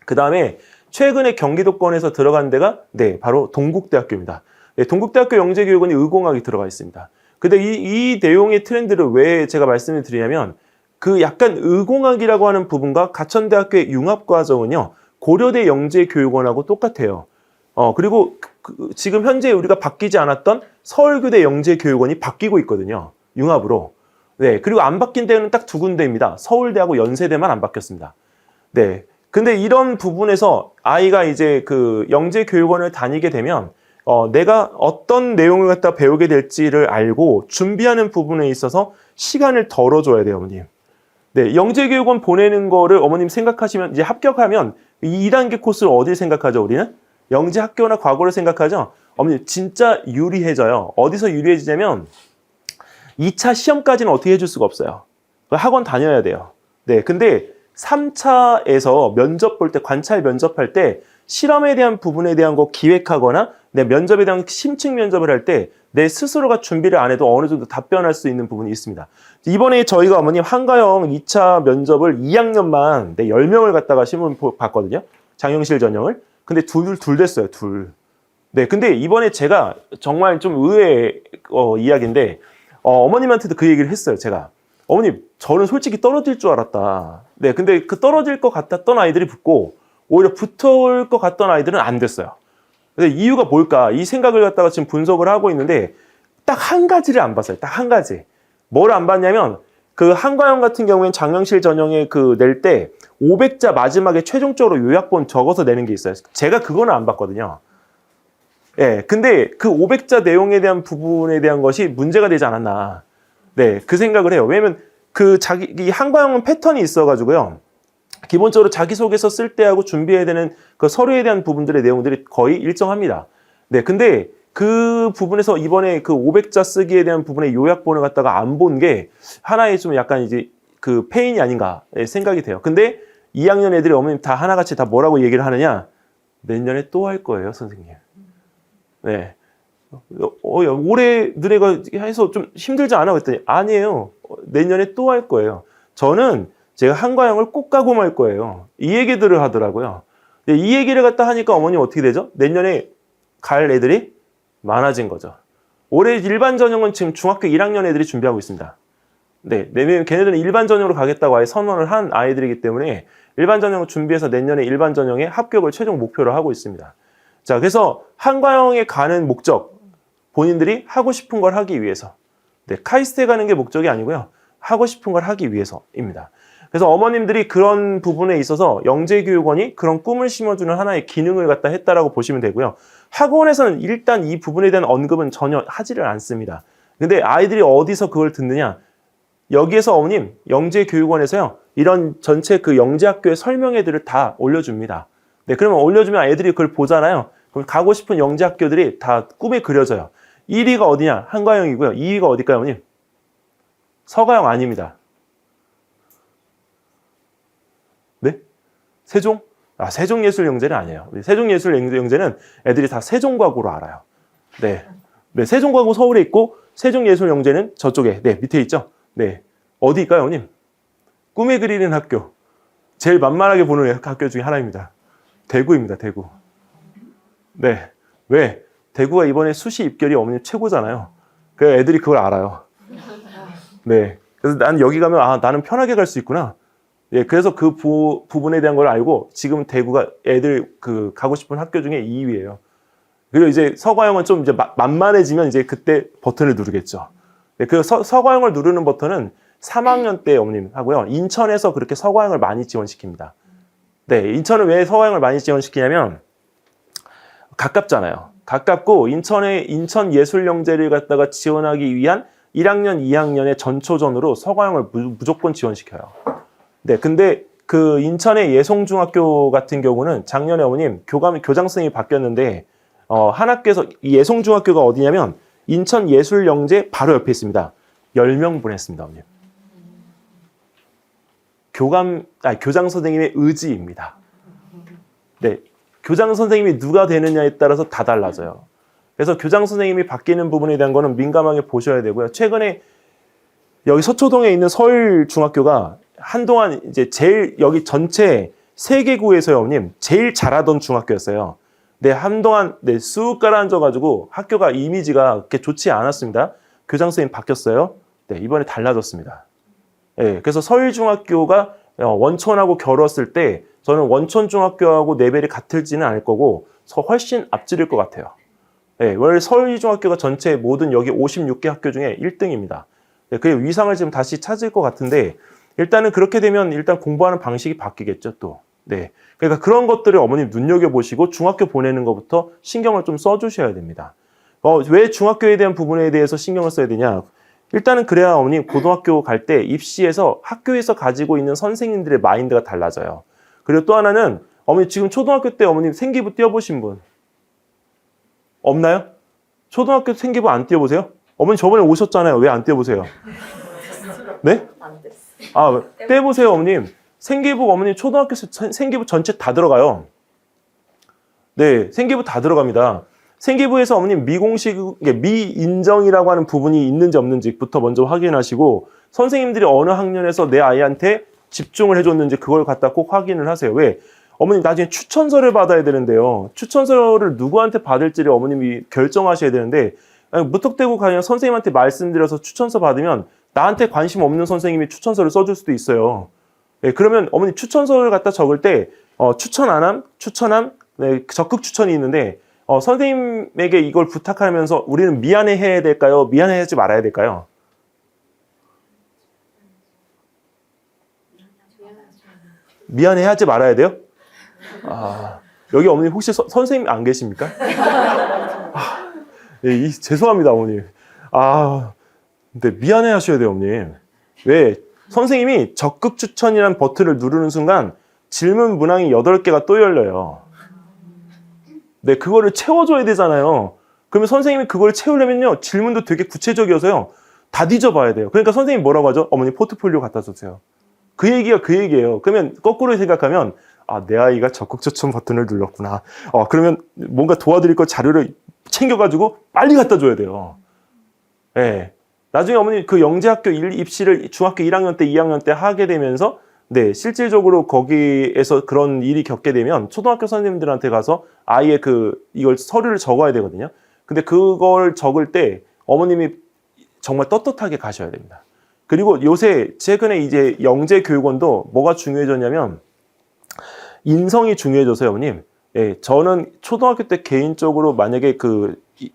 그다음에 최근에 경기도권에서 들어간 데가 바로 동국대학교입니다. 네, 동국대학교 영재교육원이 의공학이 들어가 있습니다. 근데 이 내용의 트렌드를 왜 제가 말씀을 드리냐면 그 약간 의공학이라고 하는 부분과 가천대학교의 융합과정은요, 고려대 영재교육원하고 똑같아요. 그리고 지금 현재 우리가 바뀌지 않았던 서울교대 영재교육원이 바뀌고 있거든요. 융합으로. 네, 그리고 안 바뀐 데는 딱 두 군데입니다. 서울대하고 연세대만 안 바뀌었습니다. 네. 근데 이런 부분에서 아이가 이제 그 영재교육원을 다니게 되면 내가 어떤 내용을 갖다 배우게 될지를 알고 준비하는 부분에 있어서 시간을 덜어줘야 돼요, 어머님. 네, 영재교육원 보내는 거를 어머님 생각하시면 이제 합격하면 2단계 코스를 어딜 생각하죠, 우리는? 영재학교나 과거를 생각하죠? 어머님 진짜 유리해져요. 어디서 유리해지냐면 2차 시험까지는 어떻게 해줄 수가 없어요. 학원 다녀야 돼요. 네, 근데 3차에서 면접 볼 때, 관찰 면접할 때 실험에 대한 부분에 대한 거 기획하거나 내 면접에 대한 심층 면접을 할 때 내 스스로가 준비를 안 해도 어느 정도 답변할 수 있는 부분이 있습니다. 이번에 저희가 어머님 한가영 2차 면접을 2학년만 10명을 갖다가 신문 봤거든요. 장영실 전형을. 근데 둘 됐어요. 둘. 네, 근데 이번에 제가 정말 좀 의외의 이야기인데 어머님한테도 그 얘기를 했어요. 제가. 어머님, 저는 솔직히 떨어질 줄 알았다. 네, 근데 그 떨어질 것 같았던 아이들이 붙고 오히려 붙을 것 같던 아이들은 안 됐어요. 근데 이유가 뭘까? 이 생각을 갖다가 지금 분석을 하고 있는데 딱 한 가지를 안 봤어요. 딱 한 가지. 뭘 안 봤냐면 그 한과형 같은 경우에는 장영실 전형에 그 낼 때 500자 마지막에 최종적으로 요약본 적어서 내는 게 있어요. 제가 그거는 안 봤거든요. 예, 근데 그 500자 내용에 대한 부분에 대한 것이 문제가 되지 않았나. 네, 그 생각을 해요. 왜냐면 이 한과형은 패턴이 있어가지고요. 기본적으로 자기소개서 쓸 때하고 준비해야 되는 그 서류에 대한 부분들의 내용들이 거의 일정합니다. 네, 근데 그 부분에서 이번에 그 500자 쓰기에 대한 부분의 요약본을 갖다가 안 본 게 하나의 좀 약간 이제 그 페인이 아닌가 생각이 돼요. 근데 2학년 애들이 어머님 다 하나같이 다 뭐라고 얘기를 하느냐? 내년에 또 할 거예요, 선생님. 네. 올해 너네가 해서 좀 힘들지 않아? 그랬더니 아니에요. 내년에 또 할 거예요. 저는 제가 한과형을 꼭 가고 말 거예요. 이 얘기들을 하더라고요. 이 얘기를 갖다 하니까 어머님 어떻게 되죠? 내년에 갈 애들이 많아진 거죠. 올해 일반 전형은 지금 중학교 1학년 애들이 준비하고 있습니다. 네, 걔네들은 일반 전형으로 가겠다고 아예 선언을 한 아이들이기 때문에 일반 전형을 준비해서 내년에 일반 전형에 합격을 최종 목표로 하고 있습니다. 자, 그래서 한과형에 가는 목적, 본인들이 하고 싶은 걸 하기 위해서. 네, 카이스트에 가는 게 목적이 아니고요. 하고 싶은 걸 하기 위해서입니다. 그래서 어머님들이 그런 부분에 있어서 영재교육원이 그런 꿈을 심어주는 하나의 기능을 갖다 했다라고 보시면 되고요. 학원에서는 일단 이 부분에 대한 언급은 전혀 하지를 않습니다. 근데 아이들이 어디서 그걸 듣느냐? 여기에서 어머님, 영재교육원에서요. 이런 전체 그 영재학교의 설명회들을 다 올려줍니다. 네, 그러면 올려주면 애들이 그걸 보잖아요. 그럼 가고 싶은 영재학교들이 다 꿈에 그려져요. 1위가 어디냐? 한과형이고요. 2위가 어딜까요, 어머님? 서가형 아닙니다. 네? 세종? 아, 세종예술영재는 아니에요. 세종예술영재는 애들이 다 세종과고로 알아요. 네. 네, 세종과고 서울에 있고 세종예술영재는 저쪽에, 네, 밑에 있죠? 네. 어디일까요, 어머님? 꿈에 그리는 학교. 제일 만만하게 보는 학교 중에 하나입니다. 대구입니다, 대구. 네. 왜? 대구가 이번에 수시 입결이 어머님 최고잖아요. 그래서 애들이 그걸 알아요. 네. 그래서 난 여기 가면, 아, 나는 편하게 갈 수 있구나. 예, 그래서 그 부분에 대한 걸 알고 지금 대구가 애들 그 가고 싶은 학교 중에 2위예요. 그리고 이제 서과형은 좀 이제 만만해지면 이제 그때 버튼을 누르겠죠. 네, 그 서과형을 누르는 버튼은 3학년 때 어머님 하고요. 인천에서 그렇게 서과형을 많이 지원시킵니다. 네, 인천은 왜 서과형을 많이 지원시키냐면 가깝잖아요. 가깝고 인천 예술영재를 갖다가 지원하기 위한 1학년, 2학년의 전초전으로 서과형을 무조건 지원시켜요. 네, 근데 그 인천의 예송중학교 같은 경우는 작년에 어머님 교장 선생님이 바뀌었는데 한 학교에서 이 예송중학교가 어디냐면 인천 예술영재 바로 옆에 있습니다. 10명 보냈습니다, 어머님. 교장 선생님의 의지입니다. 네, 교장 선생님이 누가 되느냐에 따라서 다 달라져요. 그래서 교장 선생님이 바뀌는 부분에 대한 거는 민감하게 보셔야 되고요. 최근에 여기 서초동에 있는 서울중학교가 한동안 이제 제일 여기 전체 세계구에서요, 어머님 제일 잘하던 중학교였어요. 네, 한동안 네, 쑥 가라앉아가지고 학교가 이미지가 그렇게 좋지 않았습니다. 교장 선생님 바뀌었어요. 네, 이번에 달라졌습니다. 네, 그래서 서울중학교가 원촌하고 겨뤘을 때 저는 원촌중학교하고 레벨이 같을지는 않을 거고 훨씬 앞지를 것 같아요. 네, 원래 서울중학교가 전체 모든 여기 56개 학교 중에 1등입니다. 네, 그 위상을 지금 다시 찾을 것 같은데 일단은 그렇게 되면 일단 공부하는 방식이 바뀌겠죠, 또. 네. 그러니까 그런 것들을 어머님 눈여겨보시고 중학교 보내는 것부터 신경을 좀 써주셔야 됩니다. 왜 중학교에 대한 부분에 대해서 신경을 써야 되냐? 일단은 그래야 어머님 고등학교 갈 때 입시에서 학교에서 가지고 있는 선생님들의 마인드가 달라져요. 그리고 또 하나는 어머니 지금 초등학교 때 어머님 생기부 띄워보신 분 없나요? 초등학교 생기부 안 띄워보세요? 어머니 저번에 오셨잖아요. 왜 안 떼보세요? 네? 안 됐어. 아, 떼보세요, 어머님. 생기부 어머님 초등학교 생기부 전체 다 들어가요. 네, 생기부 다 들어갑니다. 생기부에서 어머님 미공식, 미인정이라고 하는 부분이 있는지 없는지부터 먼저 확인하시고 선생님들이 어느 학년에서 내 아이한테 집중을 해줬는지 그걸 갖다 꼭 확인을 하세요. 왜? 어머님 나중에 추천서를 받아야 되는데요. 추천서를 누구한테 받을지를 어머님이 결정하셔야 되는데 무턱대고 그냥 선생님한테 말씀드려서 추천서 받으면 나한테 관심 없는 선생님이 추천서를 써줄 수도 있어요. 네, 그러면 어머니 추천서를 갖다 적을 때 추천 안 함, 추천함, 네, 적극 추천이 있는데 선생님에게 이걸 부탁하면서 우리는 미안해 해야 될까요? 미안해 하지 말아야 될까요? 미안해 하지 말아야 돼요? 아, 여기 어머니 혹시 선생님 안 계십니까? 아, 예, 죄송합니다, 어머니. 아, 근데 미안해 하셔야 돼요, 어머님. 왜? 선생님이 적극 추천이라는 버튼을 누르는 순간 질문 문항이 8개가 또 열려요. 네, 그거를 채워줘야 되잖아요. 그러면 선생님이 그걸 채우려면요, 질문도 되게 구체적이어서요, 다 뒤져봐야 돼요. 그러니까 선생님이 뭐라고 하죠? 어머니 포트폴리오 갖다 주세요. 그 얘기예요. 그러면 거꾸로 생각하면 아, 내 아이가 적극 추천 버튼을 눌렀구나. 그러면 뭔가 도와드릴 거 자료를 챙겨가지고 빨리 갖다 줘야 돼요. 네. 나중에 어머니 그 영재학교 입시를 중학교 1학년 때, 2학년 때 하게 되면서 네, 실질적으로 거기에서 그런 일이 겪게 되면 초등학교 선생님들한테 가서 아이의 이걸 서류를 적어야 되거든요. 근데 그걸 적을 때 어머님이 정말 떳떳하게 가셔야 됩니다. 그리고 요새 최근에 이제 영재교육원도 뭐가 중요해졌냐면 인성이 중요해져서요, 어머님. 예, 저는 초등학교 때 개인적으로 만약에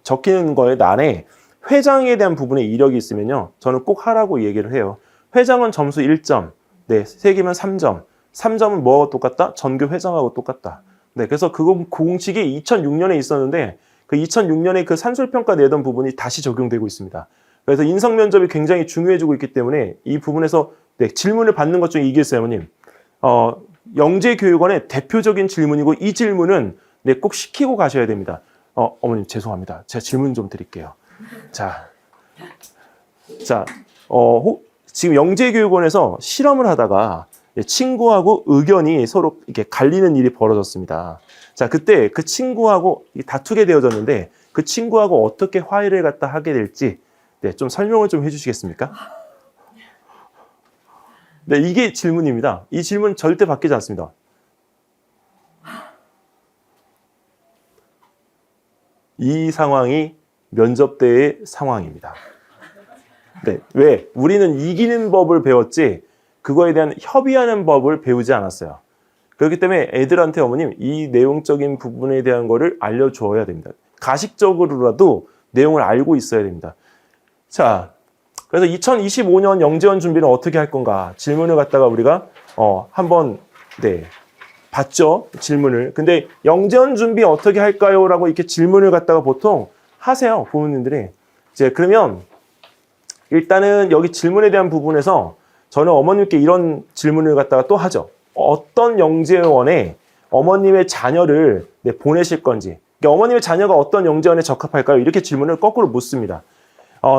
적히는 거에 난에 회장에 대한 부분에 이력이 있으면요, 저는 꼭 하라고 얘기를 해요. 회장은 점수 1점, 네, 3개면 3점. 3점은 뭐하고 똑같다? 전교 회장하고 똑같다. 네, 그래서 그 공식이 2006년에 있었는데 그 2006년에 그 산술평가 내던 부분이 다시 적용되고 있습니다. 그래서 인성 면접이 굉장히 중요해지고 있기 때문에 이 부분에서 네, 질문을 받는 것 중에 이게 있어요, 어머님. 영재교육원의 대표적인 질문이고 이 질문은 네, 꼭 시키고 가셔야 됩니다. 어머님 죄송합니다. 제가 질문 좀 드릴게요. 자, 지금 영재교육원에서 실험을 하다가 친구하고 의견이 서로 이렇게 갈리는 일이 벌어졌습니다. 자, 그때 그 친구하고 다투게 되어졌는데 그 친구하고 어떻게 화해를 갖다 하게 될지 네, 좀 설명을 좀 해주시겠습니까? 네, 이게 질문입니다. 이 질문 절대 바뀌지 않습니다. 이 상황이 면접 때의 상황입니다. 네, 왜? 우리는 이기는 법을 배웠지 그거에 대한 협의하는 법을 배우지 않았어요. 그렇기 때문에 애들한테 어머님 이 내용적인 부분에 대한 거를 알려줘야 됩니다. 가식적으로라도 내용을 알고 있어야 됩니다. 자, 그래서 2025년 영재원 준비는 어떻게 할 건가? 질문을 갖다가 우리가 한번 네, 봤죠? 질문을. 근데 영재원 준비 어떻게 할까요? 라고 이렇게 질문을 갖다가 보통 하세요. 부모님들이. 이제 그러면 일단은 여기 질문에 대한 부분에서 저는 어머님께 이런 질문을 갖다가 또 하죠. 어떤 영재원에 어머님의 자녀를 네, 보내실 건지. 그러니까 어머님의 자녀가 어떤 영재원에 적합할까요? 이렇게 질문을 거꾸로 묻습니다.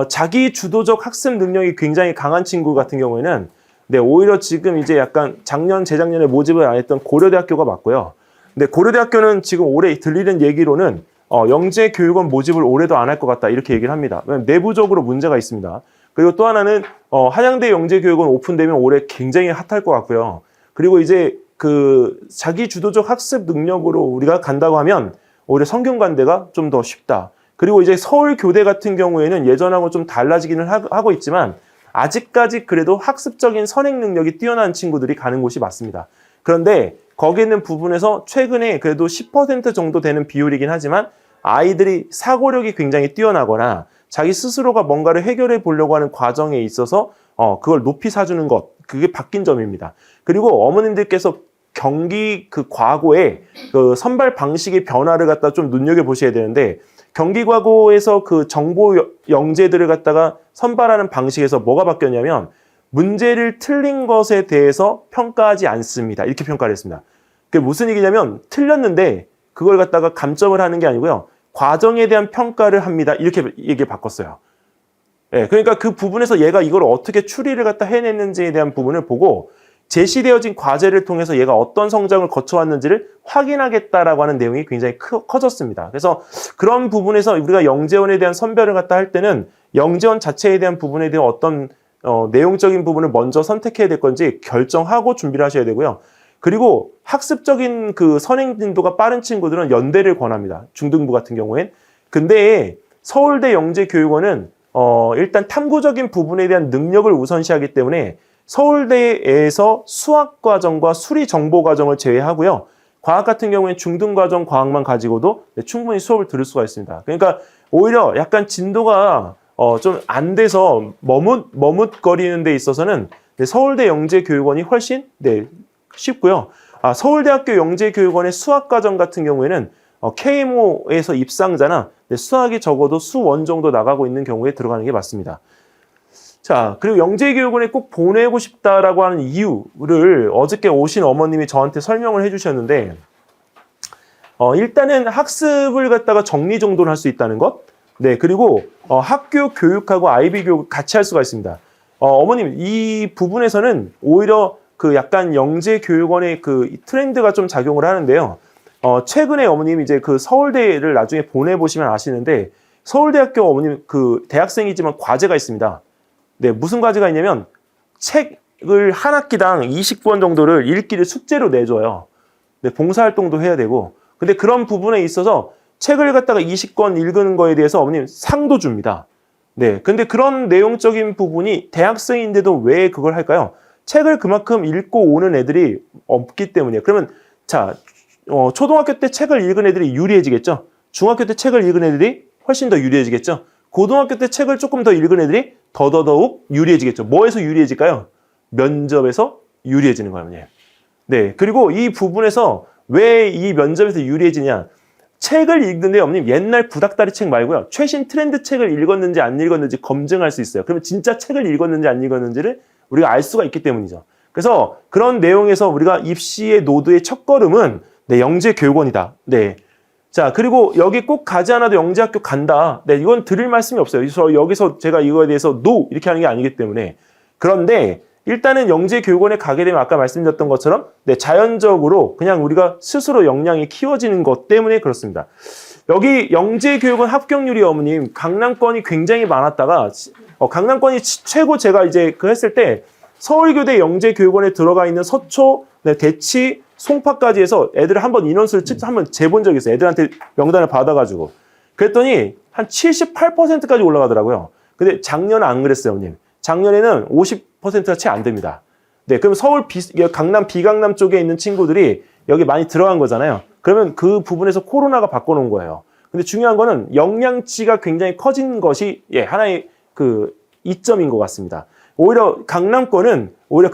자기 주도적 학습 능력이 굉장히 강한 친구 같은 경우에는 네, 오히려 지금 이제 약간 재작년에 모집을 안 했던 고려대학교가 맞고요. 근데 고려대학교는 지금 올해 들리는 얘기로는 영재교육원 모집을 올해도 안 할 것 같다 이렇게 얘기를 합니다. 왜냐면 내부적으로 문제가 있습니다. 그리고 또 하나는 한양대 영재교육원 오픈되면 올해 굉장히 핫할 것 같고요. 그리고 이제 자기 주도적 학습 능력으로 우리가 간다고 하면 오히려 성균관대가 좀 더 쉽다. 그리고 이제 서울교대 같은 경우에는 예전하고 좀 달라지기는 하고 있지만 아직까지 그래도 학습적인 선행 능력이 뛰어난 친구들이 가는 곳이 맞습니다. 그런데 거기 있는 부분에서 최근에 그래도 10% 정도 되는 비율이긴 하지만 아이들이 사고력이 굉장히 뛰어나거나 자기 스스로가 뭔가를 해결해 보려고 하는 과정에 있어서 그걸 높이 사주는 것, 그게 바뀐 점입니다. 그리고 어머님들께서 경기 과거에 선발 방식의 변화를 갖다 좀 눈여겨보셔야 되는데 경기과고에서 정보 영재들을 갖다가 선발하는 방식에서 뭐가 바뀌었냐면 문제를 틀린 것에 대해서 평가하지 않습니다. 이렇게 평가를 했습니다. 그게 무슨 얘기냐면 틀렸는데 그걸 갖다가 감점을 하는 게 아니고요. 과정에 대한 평가를 합니다. 이렇게 얘기 바꿨어요. 예, 그러니까 그 부분에서 얘가 이걸 어떻게 추리를 갖다 해냈는지에 대한 부분을 보고 제시되어진 과제를 통해서 얘가 어떤 성장을 거쳐왔는지를 확인하겠다라고 하는 내용이 굉장히 커졌습니다. 그래서 그런 부분에서 우리가 영재원에 대한 선별을 갖다 할 때는 영재원 자체에 대한 부분에 대한 어떤 내용적인 부분을 먼저 선택해야 될 건지 결정하고 준비를 하셔야 되고요. 그리고 학습적인 그 선행 빈도가 빠른 친구들은 연대를 권합니다. 중등부 같은 경우엔. 근데 서울대 영재교육원은 일단 탐구적인 부분에 대한 능력을 우선시하기 때문에 서울대에서 수학과정과 수리정보과정을 제외하고요. 과학 같은 경우에는 중등과정 과학만 가지고도 충분히 수업을 들을 수가 있습니다. 그러니까 오히려 약간 진도가 좀 안 돼서 머뭇거리는 데 있어서는 서울대 영재교육원이 훨씬 쉽고요. 서울대학교 영재교육원의 수학과정 같은 경우에는 KMO에서 입상자나 수학이 적어도 수원 정도 나가고 있는 경우에 들어가는 게 맞습니다. 자, 그리고 영재교육원에 꼭 보내고 싶다라고 하는 이유를 어저께 오신 어머님이 저한테 설명을 해주셨는데, 일단은 학습을 갖다가 정리정돈을 할 수 있다는 것, 네, 그리고 학교 교육하고 아이비 교육 같이 할 수가 있습니다. 어머님, 이 부분에서는 오히려 그 약간 영재교육원의 그 트렌드가 좀 작용을 하는데요. 최근에 어머님이 이제 그 서울대를 나중에 보내보시면 아시는데, 서울대학교 어머님 그 대학생이지만 과제가 있습니다. 네, 무슨 과제가 있냐면 책을 한 학기당 20권 정도를 읽기를 숙제로 내줘요. 네, 봉사활동도 해야 되고. 근데 그런 부분에 있어서 책을 갖다가 20권 읽는 거에 대해서 어머님 상도 줍니다. 네, 근데 그런 내용적인 부분이 대학생인데도 왜 그걸 할까요? 책을 그만큼 읽고 오는 애들이 없기 때문이에요. 그러면 자, 초등학교 때 책을 읽은 애들이 유리해지겠죠? 중학교 때 책을 읽은 애들이 훨씬 더 유리해지겠죠? 고등학교 때 책을 조금 더 읽은 애들이 더더욱 유리해지겠죠. 뭐에서 유리해질까요? 면접에서 유리해지는 거예요. 네. 그리고 이 부분에서 왜 이 면접에서 유리해지냐? 책을 읽는데 어머님 옛날 구닥다리 책 말고요. 최신 트렌드 책을 읽었는지 안 읽었는지 검증할 수 있어요. 그러면 진짜 책을 읽었는지 안 읽었는지를 우리가 알 수가 있기 때문이죠. 그래서 그런 내용에서 우리가 입시의 노드의 첫걸음은 영재교육원이다. 네. 자, 그리고 여기 꼭 가지 않아도 영재학교 간다. 네, 이건 드릴 말씀이 없어요. 여기서 제가 이거에 대해서 NO! 이렇게 하는 게 아니기 때문에. 그런데 일단은 영재교육원에 가게 되면 아까 말씀드렸던 것처럼 자연적으로 그냥 우리가 스스로 역량이 키워지는 것 때문에 그렇습니다. 여기 영재교육원 합격률이 어머님 강남권이 굉장히 많았다가 강남권이 최고 제가 이제 그 했을 때 서울교대 영재교육원에 들어가 있는 서초, 대치, 송파까지 해서 애들 한번 인원수를 한번 재본 적이 있어요. 애들한테 명단을 받아가지고. 그랬더니 한 78%까지 올라가더라고요. 근데 작년은 안 그랬어요, 어머님. 작년에는 50%가 채 안 됩니다. 네, 그럼 강남, 비강남 쪽에 있는 친구들이 여기 많이 들어간 거잖아요. 그러면 그 부분에서 코로나가 바꿔놓은 거예요. 근데 중요한 거는 역량치가 굉장히 커진 것이 하나의 그 이점인 것 같습니다. 오히려 강남권은 오히려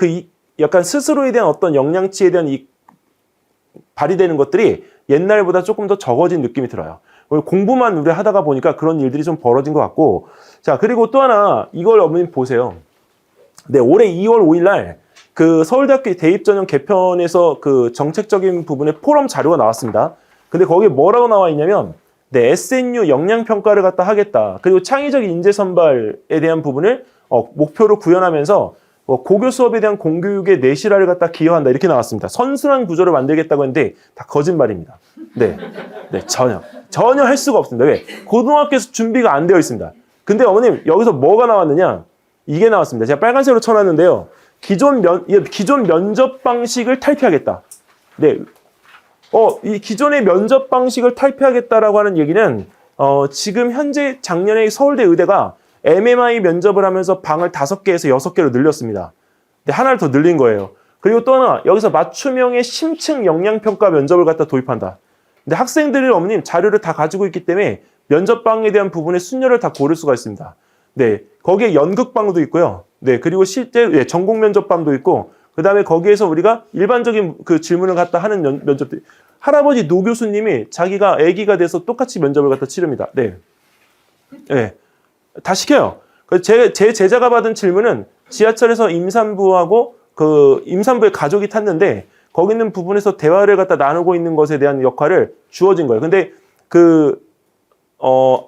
약간 스스로에 대한 어떤 역량치에 대한 발휘되는 것들이 옛날보다 조금 더 적어진 느낌이 들어요. 공부만 우리 하다가 보니까 그런 일들이 좀 벌어진 것 같고. 자, 그리고 또 하나 이걸 어머님 보세요. 네, 올해 2월 5일 날 그 서울대학교 대입전형 개편에서 그 정책적인 부분에 포럼 자료가 나왔습니다. 근데 거기에 뭐라고 나와 있냐면 SNU 역량평가를 갖다 하겠다. 그리고 창의적 인재 선발에 대한 부분을 목표로 구현하면서 고교 수업에 대한 공교육의 내실화를 갖다 기여한다. 이렇게 나왔습니다. 선순환 구조를 만들겠다고 했는데 다 거짓말입니다. 네, 전혀 할 수가 없습니다. 왜? 고등학교에서 준비가 안 되어 있습니다. 근데 어머님 여기서 뭐가 나왔느냐? 이게 나왔습니다. 제가 빨간색으로 쳐놨는데요. 기존 면접 방식을 탈피하겠다. 네, 이 기존의 면접 방식을 탈피하겠다라고 하는 얘기는 지금 현재 작년에 서울대 의대가 MMI 면접을 하면서 방을 5개에서 6개로 늘렸습니다. 근데 하나를 더 늘린 거예요. 그리고 또 하나 여기서 맞춤형의 심층 역량평가 면접을 갖다 도입한다. 근데 학생들이 어머님 자료를 다 가지고 있기 때문에 면접방에 대한 부분에 순열을 다 고를 수가 있습니다. 네, 거기에 연극방도 있고요. 네, 그리고 실제 전공 면접방도 있고, 그 다음에 거기에서 우리가 일반적인 그 질문을 갖다 하는 면접들. 할아버지 노 교수님이 자기가 아기가 돼서 똑같이 면접을 갖다 치릅니다. 네, 다 시켜요. 제 제자가 받은 질문은 지하철에서 임산부하고 그 임산부의 가족이 탔는데 거기 있는 부분에서 대화를 갖다 나누고 있는 것에 대한 역할을 주어진 거예요. 근데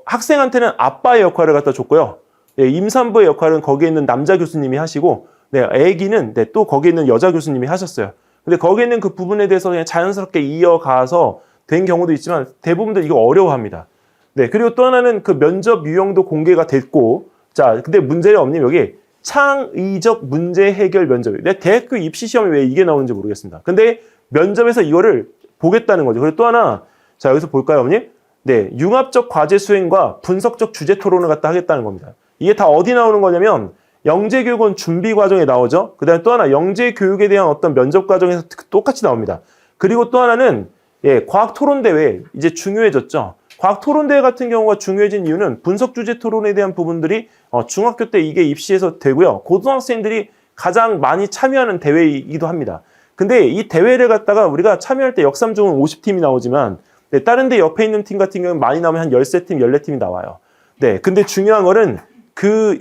학생한테는 아빠의 역할을 갖다 줬고요. 네, 임산부의 역할은 거기에 있는 남자 교수님이 하시고, 네, 아기는 네, 또 거기에 있는 여자 교수님이 하셨어요. 근데 거기에 있는 그 부분에 대해서 그냥 자연스럽게 이어가서 된 경우도 있지만 대부분들 이거 어려워합니다. 네, 그리고 또 하나는 그 면접 유형도 공개가 됐고, 자, 근데 문제는 없님 여기 창의적 문제 해결 면접. 내 대학교 입시 시험에 왜 이게 나오는지 모르겠습니다. 근데 면접에서 이거를 보겠다는 거죠. 그리고 또 하나, 자, 여기서 볼까요, 어머님? 네, 융합적 과제 수행과 분석적 주제 토론을 갖다 하겠다는 겁니다. 이게 다 어디 나오는 거냐면 영재교육원 준비 과정에 나오죠. 그 다음에 또 하나 영재교육에 대한 어떤 면접 과정에서 똑같이 나옵니다. 그리고 또 하나는 예, 과학토론대회 이제 중요해졌죠. 과학토론대회 같은 경우가 중요해진 이유는 분석 주제 토론에 대한 부분들이 중학교 때 이게 입시에서 되고요. 고등학생들이 가장 많이 참여하는 대회이기도 합니다. 근데 이 대회를 갖다가 우리가 참여할 때 역삼중은 50팀이 나오지만 네, 다른 데 옆에 있는 팀 같은 경우는 많이 나오면 한 13팀, 14팀이 나와요. 네, 근데 중요한 거는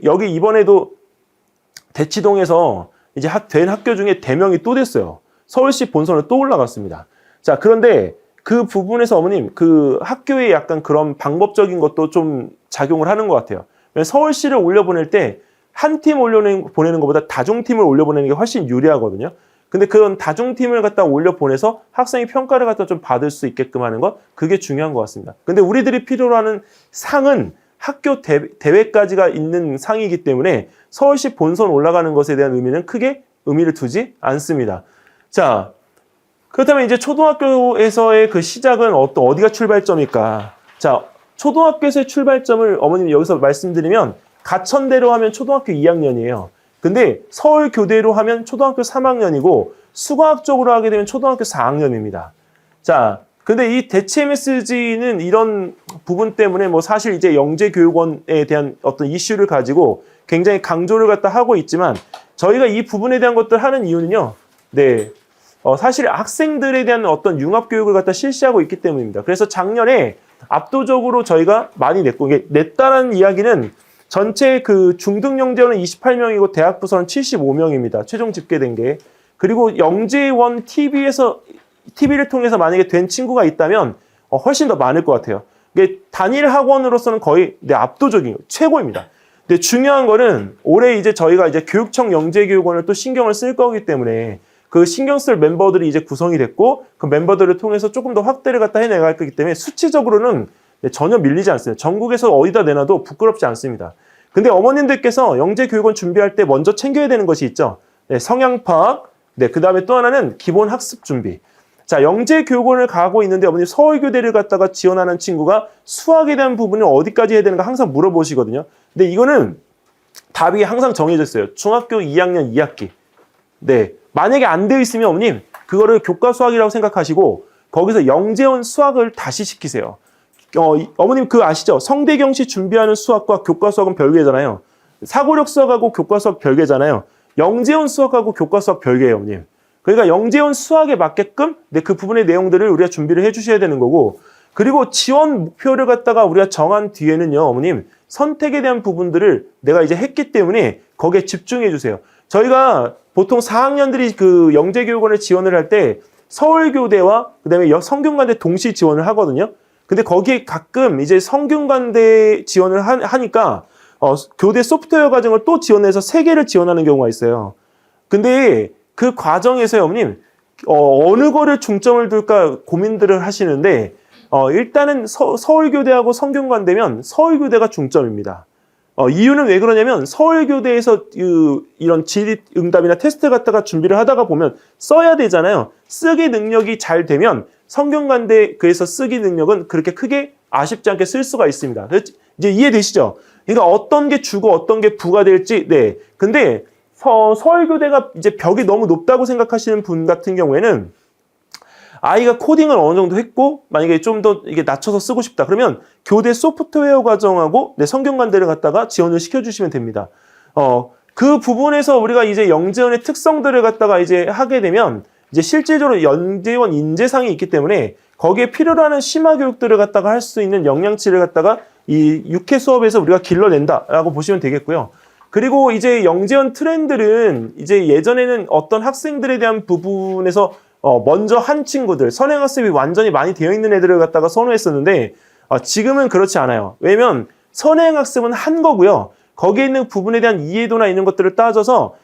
여기 이번에도 대치동에서 이제 된 학교 중에 대명이 또 됐어요. 서울시 본선을 또 올라갔습니다. 자, 그런데 그 부분에서 어머님, 그 학교에 약간 그런 방법적인 것도 좀 작용을 하는 것 같아요. 서울시를 올려보낼 때 한 팀 보내는 것보다 다중팀을 올려보내는 게 훨씬 유리하거든요. 근데 그런 다중팀을 갖다 올려보내서 학생이 평가를 갖다 좀 받을 수 있게끔 하는 것, 그게 중요한 것 같습니다. 근데 우리들이 필요로 하는 상은 학교 대회까지가 있는 상이기 때문에 서울시 본선 올라가는 것에 대한 의미는 크게 의미를 두지 않습니다. 자, 그렇다면 이제 초등학교에서의 그 시작은 어디가 출발점일까? 자, 초등학교에서의 출발점을 어머님 여기서 말씀드리면 가천대로 하면 초등학교 2학년이에요. 근데 서울교대로 하면 초등학교 3학년이고 수과학적으로 하게 되면 초등학교 4학년입니다. 자, 근데 이 대치 MSG는 이런 부분 때문에 뭐 사실 이제 영재교육원에 대한 어떤 이슈를 가지고 굉장히 강조를 갖다 하고 있지만 저희가 이 부분에 대한 것들 하는 이유는요. 네. 사실 학생들에 대한 어떤 융합교육을 갖다 실시하고 있기 때문입니다. 그래서 작년에 압도적으로 저희가 많이 냈다는 이야기는 전체 그 중등영재원은 28명이고 대학부서는 75명입니다. 최종 집계된 게. 그리고 영재원 TV를 통해서 만약에 된 친구가 있다면 훨씬 더 많을 것 같아요. 이게 단일 학원으로서는 거의 압도적인 최고입니다. 근데 중요한 거는 올해 이제 저희가 이제 교육청 영재교육원을 또 신경을 쓸 거기 때문에 그 신경 쓸 멤버들이 이제 구성이 됐고 그 멤버들을 통해서 조금 더 확대를 갖다 해나갈 거기 때문에 수치적으로는 전혀 밀리지 않습니다. 전국에서 어디다 내놔도 부끄럽지 않습니다. 근데 어머님들께서 영재교육원 준비할 때 먼저 챙겨야 되는 것이 있죠. 네, 성향 파악, 네, 그 다음에 또 하나는 기본 학습 준비. 자, 영재교육원을 가고 있는데 어머님 서울교대를 갖다가 지원하는 친구가 수학에 대한 부분을 어디까지 해야 되는가 항상 물어보시거든요. 근데 이거는 답이 항상 정해져 있어요. 중학교 2학년 2학기. 네, 만약에 안 되어 있으면 어머님 그거를 교과 수학이라고 생각하시고 거기서 영재원 수학을 다시 시키세요. 어머님 그거 아시죠? 성대경시 준비하는 수학과 교과 수학은 별개잖아요. 사고력 수학하고 교과 수학 별개잖아요. 영재원 수학하고 교과 수학 별개예요, 어머님. 그러니까 영재원 수학에 맞게끔 그 부분의 내용들을 우리가 준비를 해주셔야 되는 거고 그리고 지원 목표를 갖다가 우리가 정한 뒤에는요, 어머님 선택에 대한 부분들을 내가 이제 했기 때문에 거기에 집중해 주세요. 저희가 보통 4학년들이 그 영재교육원에 지원을 할 때 서울교대와 그다음에 성균관대 동시 지원을 하거든요. 근데 거기에 가끔 이제 성균관대 지원을 하니까 교대 소프트웨어 과정을 또 지원해서 3개를 지원하는 경우가 있어요. 근데 그 과정에서요, 어머님 어느 거를 중점을 둘까 고민들을 하시는데 일단은 서울교대하고 성균관대면 서울교대가 중점입니다. 이유는 왜 그러냐면 서울교대에서 이런 질의응답이나 테스트 갖다가 준비를 하다가 보면 써야 되잖아요. 쓰기 능력이 잘 되면 성균관대에서 쓰기 능력은 그렇게 크게 아쉽지 않게 쓸 수가 있습니다. 이제 이해되시죠? 그러니까 어떤 게 주고 어떤 게 부가 될지. 네. 근데 서울교대가 이제 벽이 너무 높다고 생각하시는 분 같은 경우에는 아이가 코딩을 어느 정도 했고 만약에 좀 더 이게 낮춰서 쓰고 싶다 그러면 교대 소프트웨어 과정하고 성균관대를 갖다가 지원을 시켜주시면 됩니다. 그 부분에서 우리가 이제 영재원의 특성들을 갖다가 이제 하게 되면 이제 실질적으로 영재원 인재상이 있기 때문에 거기에 필요로 하는 심화 교육들을 갖다가 할 수 있는 역량치를 갖다가 이 6회 수업에서 우리가 길러낸다라고 보시면 되겠고요. 그리고 이제 영재원 트렌드는 이제 예전에는 어떤 학생들에 대한 부분에서 먼저 한 친구들, 선행학습이 완전히 많이 되어 있는 애들을 갖다가 선호했었는데 지금은 그렇지 않아요. 왜냐면 선행학습은 한 거고요. 거기에 있는 부분에 대한 이해도나 이런 것들을 따져서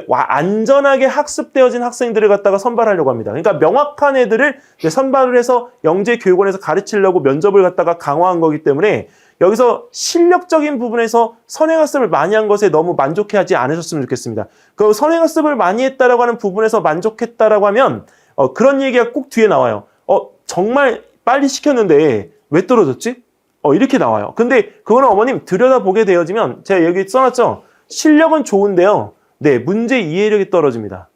안전하게 학습되어진 학생들을 갖다가 선발하려고 합니다. 그러니까 명확한 애들을 선발을 해서 영재교육원에서 가르치려고 면접을 갖다가 강화한 거기 때문에 여기서 실력적인 부분에서 선행학습을 많이 한 것에 너무 만족해하지 않으셨으면 좋겠습니다. 그 선행학습을 많이 했다라고 하는 부분에서 만족했다라고 하면 그런 얘기가 꼭 뒤에 나와요. 정말 빨리 시켰는데 왜 떨어졌지? 이렇게 나와요. 근데 그거는 어머님 들여다보게 되어지면 제가 여기 써놨죠. 실력은 좋은데요. 네, 문제 이해력이 떨어집니다.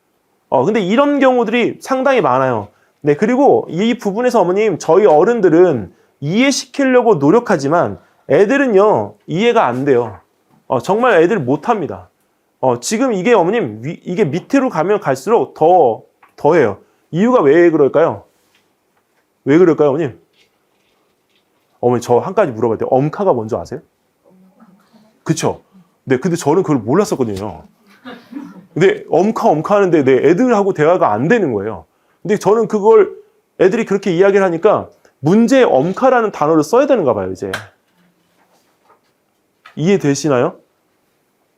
근데 이런 경우들이 상당히 많아요. 네, 그리고 이 부분에서 어머님 저희 어른들은 이해시키려고 노력하지만 애들은요 이해가 안 돼요. 정말 애들 못합니다. 지금 이게 어머님 이게 밑으로 가면 갈수록 더해요. 이유가 왜 그럴까요? 왜 그럴까요, 어머님? 어머니 저 한 가지 물어봐야 돼요. 엄카가 뭔지 아세요? 그쵸? 네, 근데 저는 그걸 몰랐었거든요. 근데 엄카 하는데 애들하고 대화가 안 되는 거예요. 근데 저는 그걸 애들이 그렇게 이야기를 하니까 문제에 엄카라는 단어를 써야 되는가 봐요, 이제. 이해되시나요?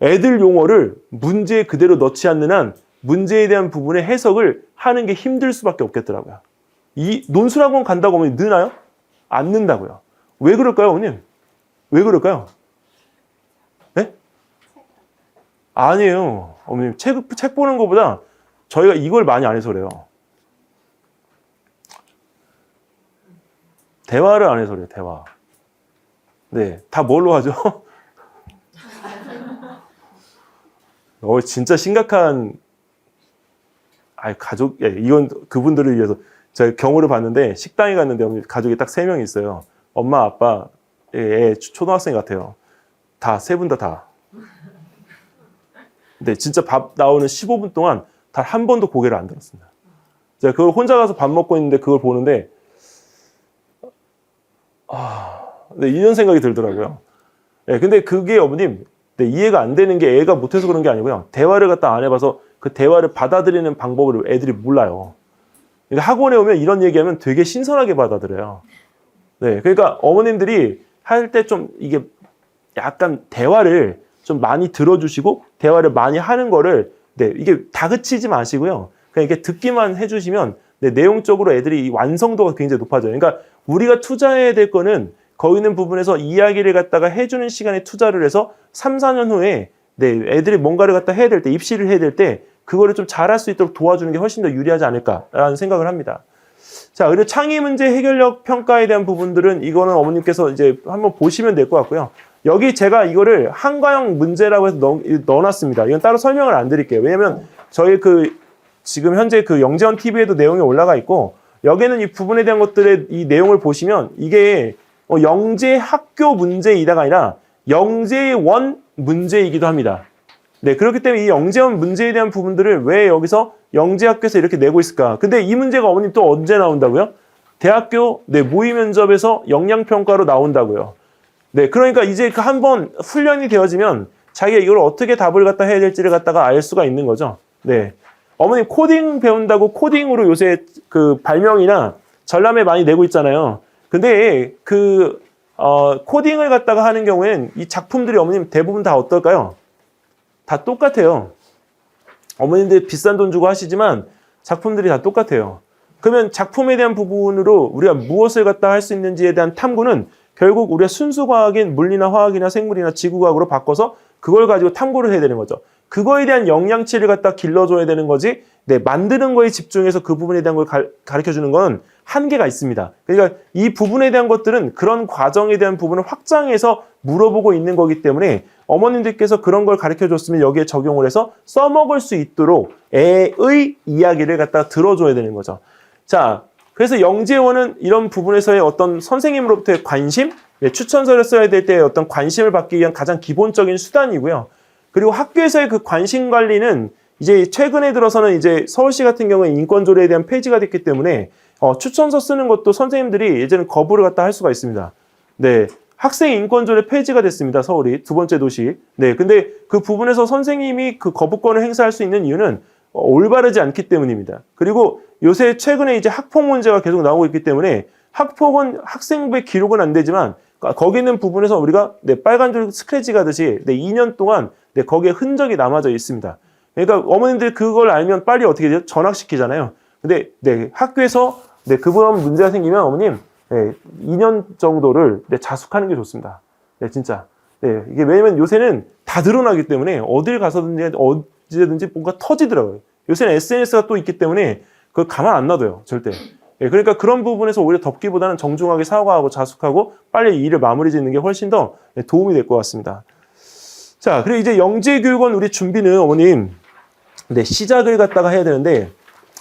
애들 용어를 문제에 그대로 넣지 않는 한 문제에 대한 부분의 해석을 하는 게 힘들 수밖에 없겠더라고요. 이 논술학원 간다고 어머니 느나요? 안 는다고요. 왜 그럴까요, 어머님? 왜 그럴까요? 네? 아니에요. 어머님, 책 보는 것보다 저희가 이걸 많이 안 해서 그래요. 대화를 안 해서 그래요, 대화. 네, 다 뭘로 하죠? 진짜 심각한, 이건 그분들을 위해서 제가 경우를 봤는데, 식당에 갔는데 가족이 딱 3명이 있어요. 엄마, 아빠, 애 초등학생 같아요. 세 분 다. 근데 진짜 밥 나오는 15분 동안 단 한 번도 고개를 안 들었습니다. 제가 그걸 혼자 가서 밥 먹고 있는데 그걸 보는데, 네, 이런 생각이 들더라고요. 네, 근데 그게 어머님, 이해가 안 되는 게 애가 못해서 그런 게 아니고요. 대화를 갖다 안 해봐서 그 대화를 받아들이는 방법을 애들이 몰라요. 그러니까 학원에 오면 이런 얘기하면 되게 신선하게 받아들여요. 네, 그러니까 어머님들이 할 때 좀 이게 약간 대화를 좀 많이 들어주시고 대화를 많이 하는 거를 이게 다그치지 마시고요. 그냥 이렇게 듣기만 해주시면 내용적으로 애들이 이 완성도가 굉장히 높아져요. 그러니까 우리가 투자해야 될 거는 거기 있는 부분에서 이야기를 갖다가 해주는 시간에 투자를 해서 3, 4년 후에 애들이 뭔가를 갖다 해야 될 때, 입시를 해야 될 때 그거를 좀 잘할 수 있도록 도와주는 게 훨씬 더 유리하지 않을까라는 생각을 합니다. 자, 그리고 창의 문제 해결력 평가에 대한 부분들은 이거는 어머님께서 이제 한번 보시면 될 것 같고요. 여기 제가 이거를 한과형 문제라고 해서 넣어놨습니다. 이건 따로 설명을 안 드릴게요. 왜냐면 저희 지금 현재 영재원 TV에도 내용이 올라가 있고 여기에는 이 부분에 대한 것들의 이 내용을 보시면 이게 영재 학교 문제이다가 아니라 영재원 문제이기도 합니다. 네, 그렇기 때문에 이 영재원 문제에 대한 부분들을 왜 여기서 영재학교에서 이렇게 내고 있을까? 근데 이 문제가 어머님 또 언제 나온다고요? 대학교 모의 면접에서 역량평가로 나온다고요. 네, 그러니까 이제 한번 훈련이 되어지면 자기가 이걸 어떻게 답을 갖다 해야 될지를 갖다가 알 수가 있는 거죠. 네, 어머님 코딩 배운다고 코딩으로 요새 발명이나 전람회 많이 내고 있잖아요. 근데 코딩을 갖다가 하는 경우엔 이 작품들이 어머님 대부분 다 어떨까요? 다 똑같아요. 어머님들 비싼 돈 주고 하시지만 작품들이 다 똑같아요. 그러면 작품에 대한 부분으로 우리가 무엇을 갖다 할 수 있는지에 대한 탐구는 결국 우리가 순수과학인 물리나 화학이나 생물이나 지구과학으로 바꿔서 그걸 가지고 탐구를 해야 되는 거죠. 그거에 대한 영양치를 갖다 길러줘야 되는 거지, 만드는 거에 집중해서 그 부분에 대한 걸 가르쳐주는 건 한계가 있습니다. 그러니까 이 부분에 대한 것들은 그런 과정에 대한 부분을 확장해서 물어보고 있는 거기 때문에 어머님들께서 그런 걸 가르쳐줬으면 여기에 적용을 해서 써먹을 수 있도록 애의 이야기를 갖다 들어줘야 되는 거죠. 자, 그래서 영재원은 이런 부분에서의 어떤 선생님으로부터의 관심, 추천서를 써야 될 때 어떤 관심을 받기 위한 가장 기본적인 수단이고요. 그리고 학교에서의 그 관심 관리는 이제 최근에 들어서는 이제 서울시 같은 경우에 인권조례에 대한 폐지가 됐기 때문에 추천서 쓰는 것도 선생님들이 예전에 거부를 갖다 할 수가 있습니다. 네. 학생 인권조례 폐지가 됐습니다. 서울이 두 번째 도시. 네. 근데 그 부분에서 선생님이 그 거부권을 행사할 수 있는 이유는 올바르지 않기 때문입니다. 그리고 요새 최근에 이제 학폭 문제가 계속 나오고 있기 때문에 학폭은 학생부의 기록은 안 되지만 거기 있는 부분에서 우리가 빨간 줄 스크래치 가듯이 2년 동안 거기에 흔적이 남아져 있습니다. 그러니까 어머님들이 그걸 알면 빨리 어떻게 돼요? 전학시키잖아요. 근데 학교에서 그분 문제가 생기면 어머님 2년 정도를 자숙하는 게 좋습니다. 진짜. 이게 왜냐면 요새는 다 드러나기 때문에 어딜 가서든지 언제든지 뭔가 터지더라고요. 요새는 SNS가 또 있기 때문에 그거 가만 안 놔둬요. 절대. 그러니까 그런 부분에서 오히려 덮기보다는 정중하게 사과하고 자숙하고 빨리 일을 마무리 짓는 게 훨씬 더 도움이 될 것 같습니다. 자, 그리고 이제 영재교육원 우리 준비는 어머님, 시작을 갖다가 해야 되는데,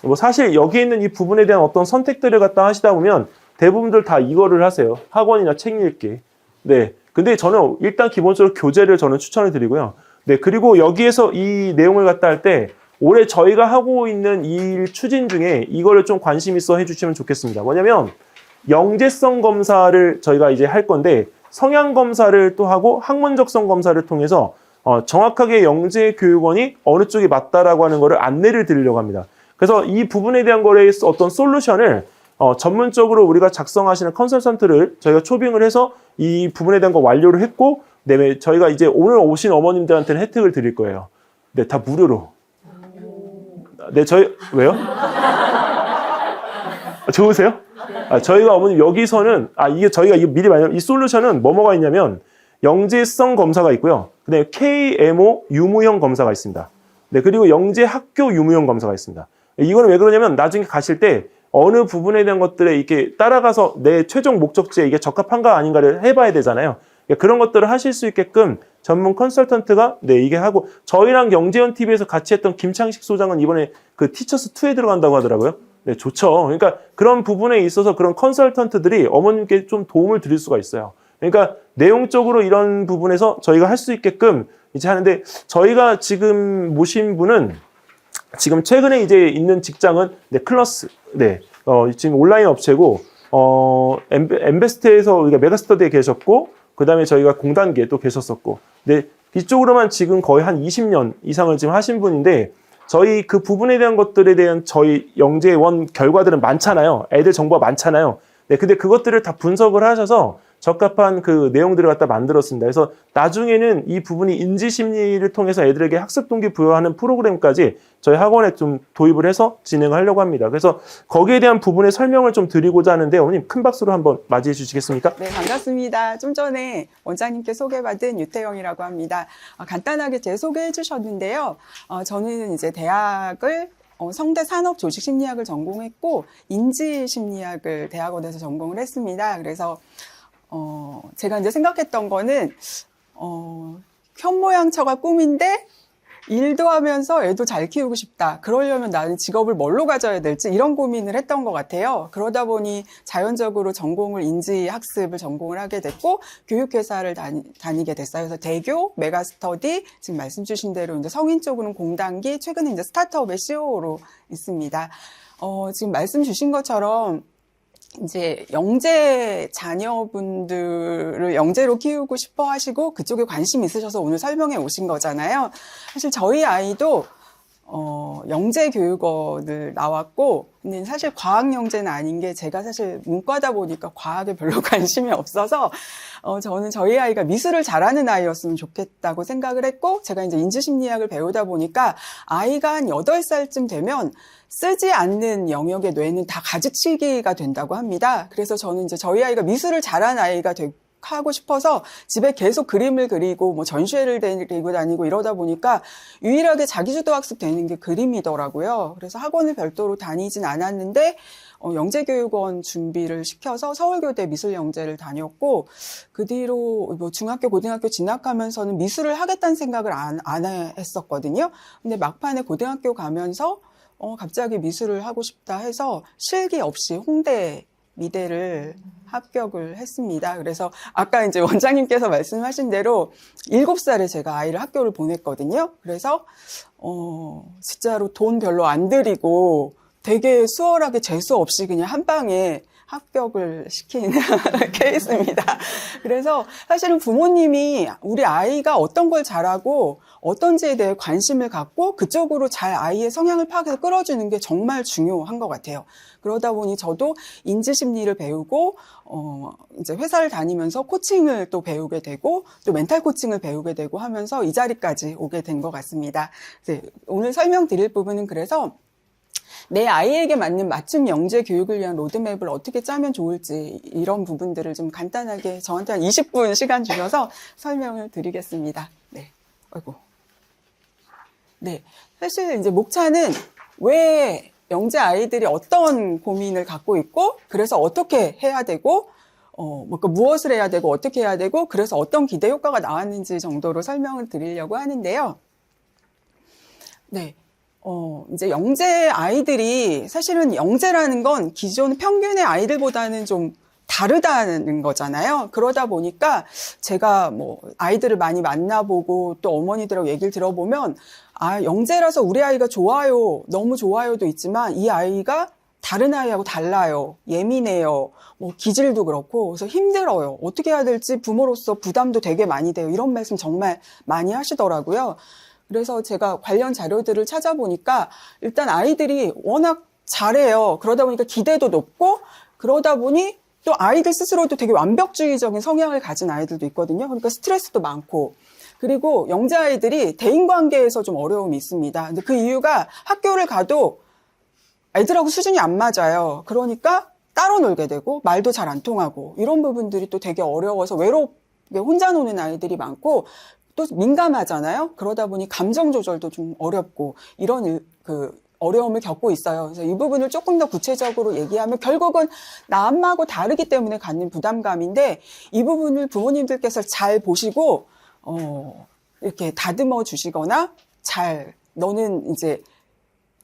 뭐 사실 여기 있는 이 부분에 대한 어떤 선택들을 갖다 하시다 보면 대부분들 다 이거를 하세요. 학원이나 책 읽기. 근데 저는 일단 기본적으로 교재를 저는 추천을 드리고요. 그리고 여기에서 이 내용을 갖다 할 때 올해 저희가 하고 있는 이 일 추진 중에 이거를 좀 관심 있어 해주시면 좋겠습니다. 뭐냐면 영재성 검사를 저희가 이제 할 건데 성향 검사를 또 하고 학문적성 검사를 통해서 정확하게 영재교육원이 어느 쪽이 맞다라고 하는 거를 안내를 드리려고 합니다. 그래서 이 부분에 대한 거에 어떤 솔루션을 전문적으로 우리가 작성하시는 컨설턴트를 저희가 초빙을 해서 이 부분에 대한 거 완료를 했고, 그다음에 저희가 이제 오늘 오신 어머님들한테는 혜택을 드릴 거예요. 다 무료로. 저희 왜요? 좋으세요? 저희가 어머님 여기서는 이게 저희가 이거 미리 말하면 이 솔루션은 뭐가 있냐면 영재성 검사가 있고요. 그다음에 KMO 유무형 검사가 있습니다. 그리고 영재 학교 유무형 검사가 있습니다. 이거는 왜 그러냐면 나중에 가실 때 어느 부분에 대한 것들에 이렇게 따라가서 내 최종 목적지에 이게 적합한가 아닌가를 해봐야 되잖아요. 그런 것들을 하실 수 있게끔 전문 컨설턴트가 이게 하고, 저희랑 영재원 TV에서 같이 했던 김창식 소장은 이번에 그 티처스2에 들어간다고 하더라고요. 좋죠. 그러니까 그런 부분에 있어서 그런 컨설턴트들이 어머님께 좀 도움을 드릴 수가 있어요. 그러니까 내용적으로 이런 부분에서 저희가 할 수 있게끔 이제 하는데, 저희가 지금 모신 분은 지금 최근에 이제 있는 직장은 클러스, 지금 온라인 업체고, 엠베스트에서 우리가 메가스터디에 계셨고, 그 다음에 저희가 공단계에 또 계셨었고, 이쪽으로만 지금 거의 한 20년 이상을 지금 하신 분인데, 저희 그 부분에 대한 것들에 대한 저희 영재원 결과들은 많잖아요. 애들 정보가 많잖아요. 근데 그것들을 다 분석을 하셔서 적합한 그 내용들을 갖다 만들었습니다. 그래서 나중에는 이 부분이 인지심리를 통해서 애들에게 학습 동기 부여하는 프로그램까지 저희 학원에 좀 도입을 해서 진행하려고 합니다. 그래서 거기에 대한 부분의 설명을 좀 드리고자 하는데 어머님 큰 박수로 한번 맞이해 주시겠습니까? 네, 반갑습니다. 좀 전에 원장님께 소개받은 유태영이라고 합니다. 간단하게 제 소개해 주셨는데요. 저는 이제 대학을 성대 산업조직심리학을 전공했고 인지심리학을 대학원에서 전공을 했습니다. 그래서 제가 이제 생각했던 거는 현모양처가 꿈인데 일도 하면서 애도 잘 키우고 싶다. 그러려면 나는 직업을 뭘로 가져야 될지 이런 고민을 했던 것 같아요. 그러다 보니 자연적으로 전공을 인지학습을 전공을 하게 됐고 교육회사를 다니게 됐어요. 그래서 대교, 메가스터디, 지금 말씀 주신 대로 이제 성인 쪽으로는 공단기, 최근에 이제 스타트업의 CEO로 있습니다. 지금 말씀 주신 것처럼 이제 영재 자녀분들을 영재로 키우고 싶어 하시고 그쪽에 관심 있으셔서 오늘 설명해 오신 거잖아요. 사실 저희 아이도 영재 교육원을 나왔고, 근데 사실 과학 영재는 아닌 게 제가 사실 문과다 보니까 과학에 별로 관심이 없어서 저는 저희 아이가 미술을 잘하는 아이였으면 좋겠다고 생각을 했고, 제가 이제 인지심리학을 배우다 보니까 아이가 한 8살쯤 되면 쓰지 않는 영역의 뇌는 다 가지치기가 된다고 합니다. 그래서 저는 이제 저희 아이가 미술을 잘하는 아이가 하고 싶어서 집에 계속 그림을 그리고 뭐 전시회를 데리고 다니고 이러다 보니까 유일하게 자기주도 학습 되는 게 그림이더라고요. 그래서 학원을 별도로 다니진 않았는데 영재교육원 준비를 시켜서 서울교대 미술영재를 다녔고, 그 뒤로 뭐 중학교, 고등학교 진학하면서는 미술을 하겠다는 생각을 안 했었거든요. 근데 막판에 고등학교 가면서 갑자기 미술을 하고 싶다 해서 실기 없이 홍대 미대를 합격을 했습니다. 그래서 아까 이제 원장님께서 말씀하신 대로 7살에 제가 아이를 학교를 보냈거든요. 그래서 진짜로 돈 별로 안 들이고 되게 수월하게 재수 없이 그냥 한 방에 합격을 시킨 케이스입니다. 그래서 사실은 부모님이 우리 아이가 어떤 걸 잘하고 어떤지에 대해 관심을 갖고 그쪽으로 잘 아이의 성향을 파악해서 끌어주는 게 정말 중요한 것 같아요. 그러다 보니 저도 인지심리를 배우고 이제 회사를 다니면서 코칭을 또 배우게 되고 또 멘탈 코칭을 배우게 되고 하면서 이 자리까지 오게 된 것 같습니다. 오늘 설명드릴 부분은 그래서 내 아이에게 맞는 맞춤 영재 교육을 위한 로드맵을 어떻게 짜면 좋을지 이런 부분들을 좀 간단하게 저한테 한 20분 시간 주셔서 설명을 드리겠습니다. 네, 아이고. 네, 사실 이제 목차는 왜 영재 아이들이 어떤 고민을 갖고 있고 그래서 어떻게 해야 되고 무엇을 해야 되고 어떻게 해야 되고 그래서 어떤 기대 효과가 나왔는지 정도로 설명을 드리려고 하는데요. 네. 이제 영재 아이들이 사실은 영재라는 건 기존 평균의 아이들보다는 좀 다르다는 거잖아요. 그러다 보니까 제가 아이들을 많이 만나보고 또 어머니들하고 얘기를 들어보면 영재라서 우리 아이가 좋아요, 너무 좋아요도 있지만 이 아이가 다른 아이하고 달라요. 예민해요. 기질도 그렇고 그래서 힘들어요. 어떻게 해야 될지 부모로서 부담도 되게 많이 돼요. 이런 말씀 정말 많이 하시더라고요. 그래서 제가 관련 자료들을 찾아보니까 일단 아이들이 워낙 잘해요. 그러다 보니까 기대도 높고 그러다 보니 또 아이들 스스로도 되게 완벽주의적인 성향을 가진 아이들도 있거든요. 그러니까 스트레스도 많고 그리고 영재 아이들이 대인관계에서 좀 어려움이 있습니다. 근데 그 이유가 학교를 가도 애들하고 수준이 안 맞아요. 그러니까 따로 놀게 되고 말도 잘 안 통하고 이런 부분들이 또 되게 어려워서 외롭게 혼자 노는 아이들이 많고 또 민감하잖아요. 그러다 보니 감정 조절도 좀 어렵고 이런 어려움을 겪고 있어요. 그래서 이 부분을 조금 더 구체적으로 얘기하면 결국은 남하고 다르기 때문에 갖는 부담감인데 이 부분을 부모님들께서 잘 보시고 이렇게 다듬어 주시거나 너는 이제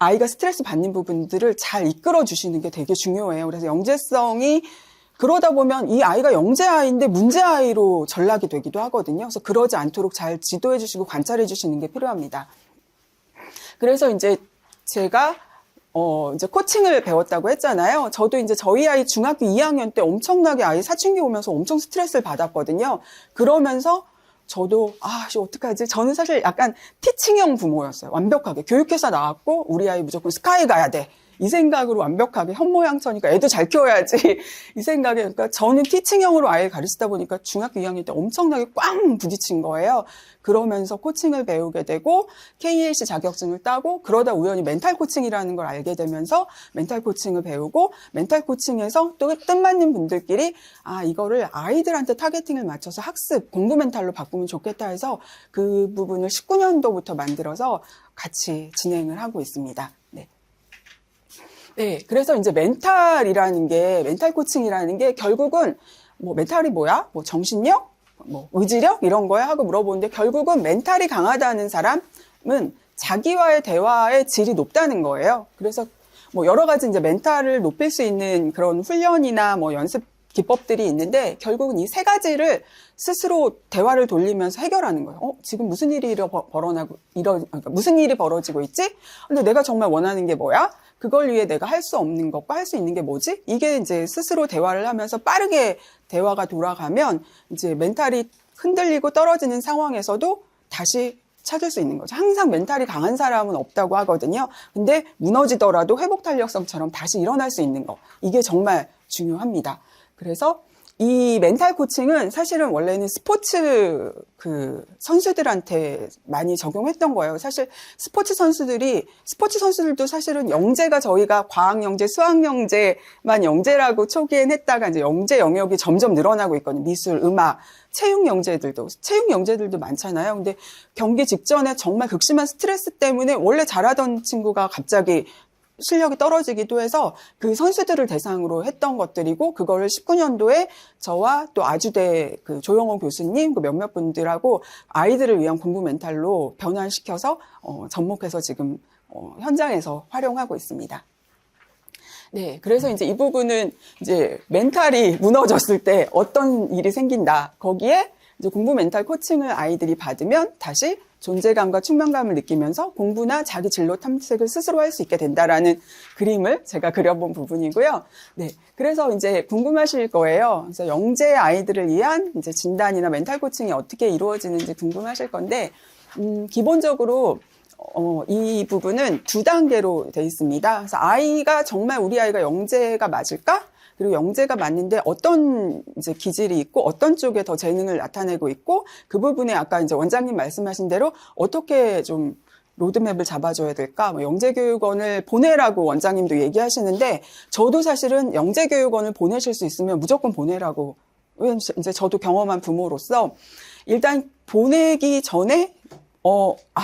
아이가 스트레스 받는 부분들을 잘 이끌어 주시는 게 되게 중요해요. 그래서 영재성이 그러다 보면 이 아이가 영재 아이인데 문제 아이로 전락이 되기도 하거든요. 그래서 그러지 않도록 잘 지도해 주시고 관찰해 주시는 게 필요합니다. 그래서 이제 제가 이제 코칭을 배웠다고 했잖아요. 저도 이제 저희 아이 중학교 2학년 때 엄청나게 아이 사춘기 오면서 엄청 스트레스를 받았거든요. 그러면서 저도 어떡하지? 저는 사실 약간 티칭형 부모였어요. 완벽하게 교육회사 나왔고 우리 아이 무조건 스카이 가야 돼. 이 생각으로 완벽하게 현모양처니까 애도 잘 키워야지 이 생각에 그러니까 저는 티칭형으로 아이를 가르치다 보니까 중학교 2학년 때 엄청나게 꽝 부딪힌 거예요. 그러면서 코칭을 배우게 되고 KLC 자격증을 따고 그러다 우연히 멘탈 코칭이라는 걸 알게 되면서 멘탈 코칭을 배우고 멘탈 코칭에서 또 뜻맞는 분들끼리 이거를 아이들한테 타겟팅을 맞춰서 학습 공부 멘탈로 바꾸면 좋겠다 해서 그 부분을 19년도부터 만들어서 같이 진행을 하고 있습니다. 네, 그래서 이제 멘탈 코칭이라는 게 결국은 멘탈이 뭐야? 정신력? 의지력? 이런 거야? 하고 물어보는데 결국은 멘탈이 강하다는 사람은 자기와의 대화의 질이 높다는 거예요. 그래서 여러 가지 이제 멘탈을 높일 수 있는 그런 훈련이나 연습 기법들이 있는데 결국은 이 세 가지를 스스로 대화를 돌리면서 해결하는 거예요. 지금 무슨 일이 무슨 일이 벌어지고 있지? 근데 내가 정말 원하는 게 뭐야? 그걸 위해 내가 할 수 없는 것과 할 수 있는 게 뭐지? 이게 이제 스스로 대화를 하면서 빠르게 대화가 돌아가면 이제 멘탈이 흔들리고 떨어지는 상황에서도 다시 찾을 수 있는 거죠. 항상 멘탈이 강한 사람은 없다고 하거든요. 근데 무너지더라도 회복 탄력성처럼 다시 일어날 수 있는 거. 이게 정말 중요합니다. 그래서 이 멘탈 코칭은 사실은 원래는 스포츠 선수들한테 많이 적용했던 거예요. 사실 스포츠 선수들도 사실은 영재가 저희가 과학 영재, 수학 영재만 영재라고 초기엔 했다가 이제 영재 영역이 점점 늘어나고 있거든요. 미술, 음악, 체육 영재들도 많잖아요. 근데 경기 직전에 정말 극심한 스트레스 때문에 원래 잘하던 친구가 갑자기 실력이 떨어지기도 해서 그 선수들을 대상으로 했던 것들이고 그거를 19년도에 저와 또 아주대 조영호 교수님 몇몇 분들하고 아이들을 위한 공부 멘탈로 변환시켜서 접목해서 지금 현장에서 활용하고 있습니다. 네, 그래서 이제 이 부분은 이제 멘탈이 무너졌을 때 어떤 일이 생긴다. 거기에 이제 공부 멘탈 코칭을 아이들이 받으면 다시 존재감과 충만감을 느끼면서 공부나 자기 진로 탐색을 스스로 할 수 있게 된다라는 그림을 제가 그려본 부분이고요. 네. 그래서 이제 궁금하실 거예요. 그래서 영재 아이들을 위한 이제 진단이나 멘탈 코칭이 어떻게 이루어지는지 궁금하실 건데, 기본적으로 이 부분은 2단계로 돼 있습니다. 그래서 아이가 정말 우리 아이가 영재가 맞을까? 그리고 영재가 맞는데 어떤 이제 기질이 있고 어떤 쪽에 더 재능을 나타내고 있고 그 부분에 아까 이제 원장님 말씀하신 대로 어떻게 좀 로드맵을 잡아줘야 될까? 뭐 영재교육원을 보내라고 원장님도 얘기하시는데 저도 사실은 영재교육원을 보내실 수 있으면 무조건 보내라고. 왜냐면 이제 저도 경험한 부모로서 일단 보내기 전에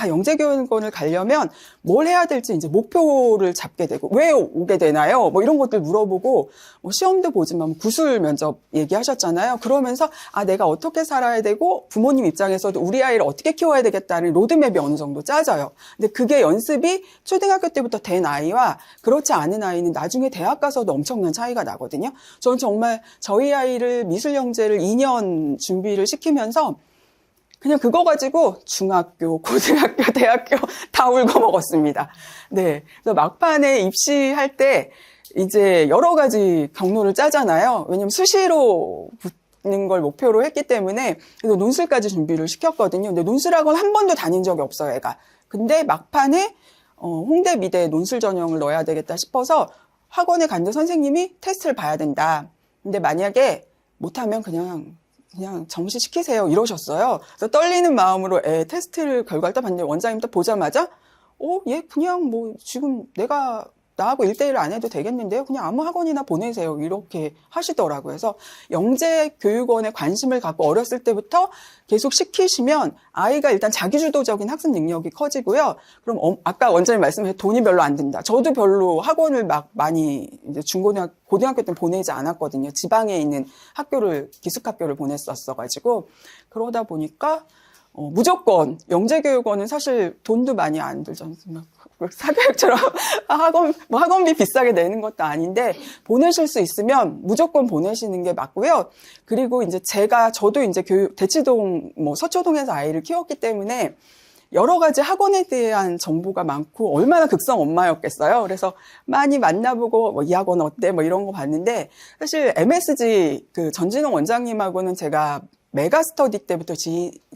영재교육원을 가려면 뭘 해야 될지 이제 목표를 잡게 되고, 왜 오게 되나요? 뭐 이런 것들 물어보고, 뭐 시험도 보지만 구술 면접 얘기하셨잖아요. 그러면서, 내가 어떻게 살아야 되고, 부모님 입장에서도 우리 아이를 어떻게 키워야 되겠다는 로드맵이 어느 정도 짜져요. 근데 그게 연습이 초등학교 때부터 된 아이와 그렇지 않은 아이는 나중에 대학 가서도 엄청난 차이가 나거든요. 저는 정말 저희 아이를 미술영재를 2년 준비를 시키면서 그냥 그거 가지고 중학교, 고등학교, 대학교 다 울고 먹었습니다. 네. 그래서 막판에 입시할 때 이제 여러 가지 경로를 짜잖아요. 왜냐면 수시로 붙는 걸 목표로 했기 때문에 그래서 논술까지 준비를 시켰거든요. 근데 논술학원 한 번도 다닌 적이 없어요, 애가. 근데 막판에 홍대 미대 논술 전형을 넣어야 되겠다 싶어서 학원에 갔는데 선생님이 테스트를 봐야 된다. 근데 만약에 못하면 그냥 정시시키세요 이러셨어요. 그래서 떨리는 마음으로 테스트를 결과를 딱 봤는데 원장님 딱 보자마자 얘 그냥 뭐 지금 나하고 1대1 안 해도 되겠는데요. 그냥 아무 학원이나 보내세요. 이렇게 하시더라고요. 그래서 영재교육원에 관심을 갖고 어렸을 때부터 계속 시키시면 아이가 일단 자기주도적인 학습 능력이 커지고요. 그럼 아까 원장님 말씀하신 돈이 별로 안 든다. 저도 별로 학원을 막 많이 이제 고등학교 때 보내지 않았거든요. 지방에 있는 기숙학교를 보냈었어가지고 그러다 보니까 무조건 영재교육원은 사실 돈도 많이 안 들죠. 사교육처럼 학원비 비싸게 내는 것도 아닌데 보내실 수 있으면 무조건 보내시는 게 맞고요. 그리고 이제 저도 이제 대치동 서초동에서 아이를 키웠기 때문에 여러 가지 학원에 대한 정보가 많고 얼마나 극성 엄마였겠어요. 그래서 많이 만나보고 이 학원 어때 이런 거 봤는데 사실 MSG 전진홍 원장님하고는 제가 메가스터디 때부터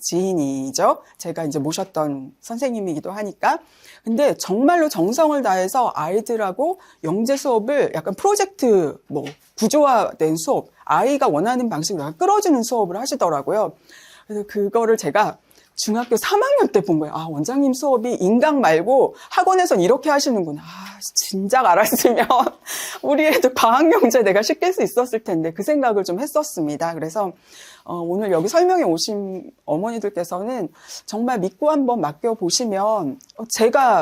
지인이죠. 제가 이제 모셨던 선생님이기도 하니까. 근데 정말로 정성을 다해서 아이들하고 영재 수업을 약간 프로젝트 구조화된 수업, 아이가 원하는 방식으로 끌어주는 수업을 하시더라고요. 그래서 그거를 제가 중학교 3학년 때 본 거예요. 원장님 수업이 인강 말고 학원에선 이렇게 하시는구나. 진작 알았으면 우리 애들 과학영재 내가 시킬 수 있었을 텐데 그 생각을 좀 했었습니다. 그래서 오늘 여기 설명에 오신 어머니들께서는 정말 믿고 한번 맡겨보시면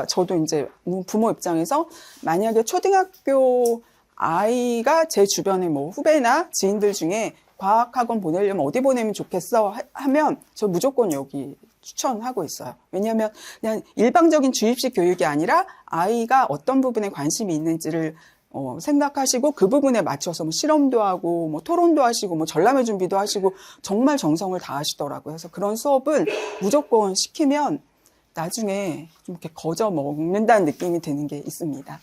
저도 이제 부모 입장에서 만약에 초등학교 아이가 제 주변에 후배나 지인들 중에 과학학원 보내려면 어디 보내면 좋겠어 하면 저 무조건 여기 추천하고 있어요. 왜냐하면 그냥 일방적인 주입식 교육이 아니라 아이가 어떤 부분에 관심이 있는지를 생각하시고 그 부분에 맞춰서 실험도 하고 토론도 하시고 전람회 준비도 하시고 정말 정성을 다하시더라고요. 그래서 그런 수업은 무조건 시키면 나중에 좀 이렇게 거저 먹는다는 느낌이 드는 게 있습니다.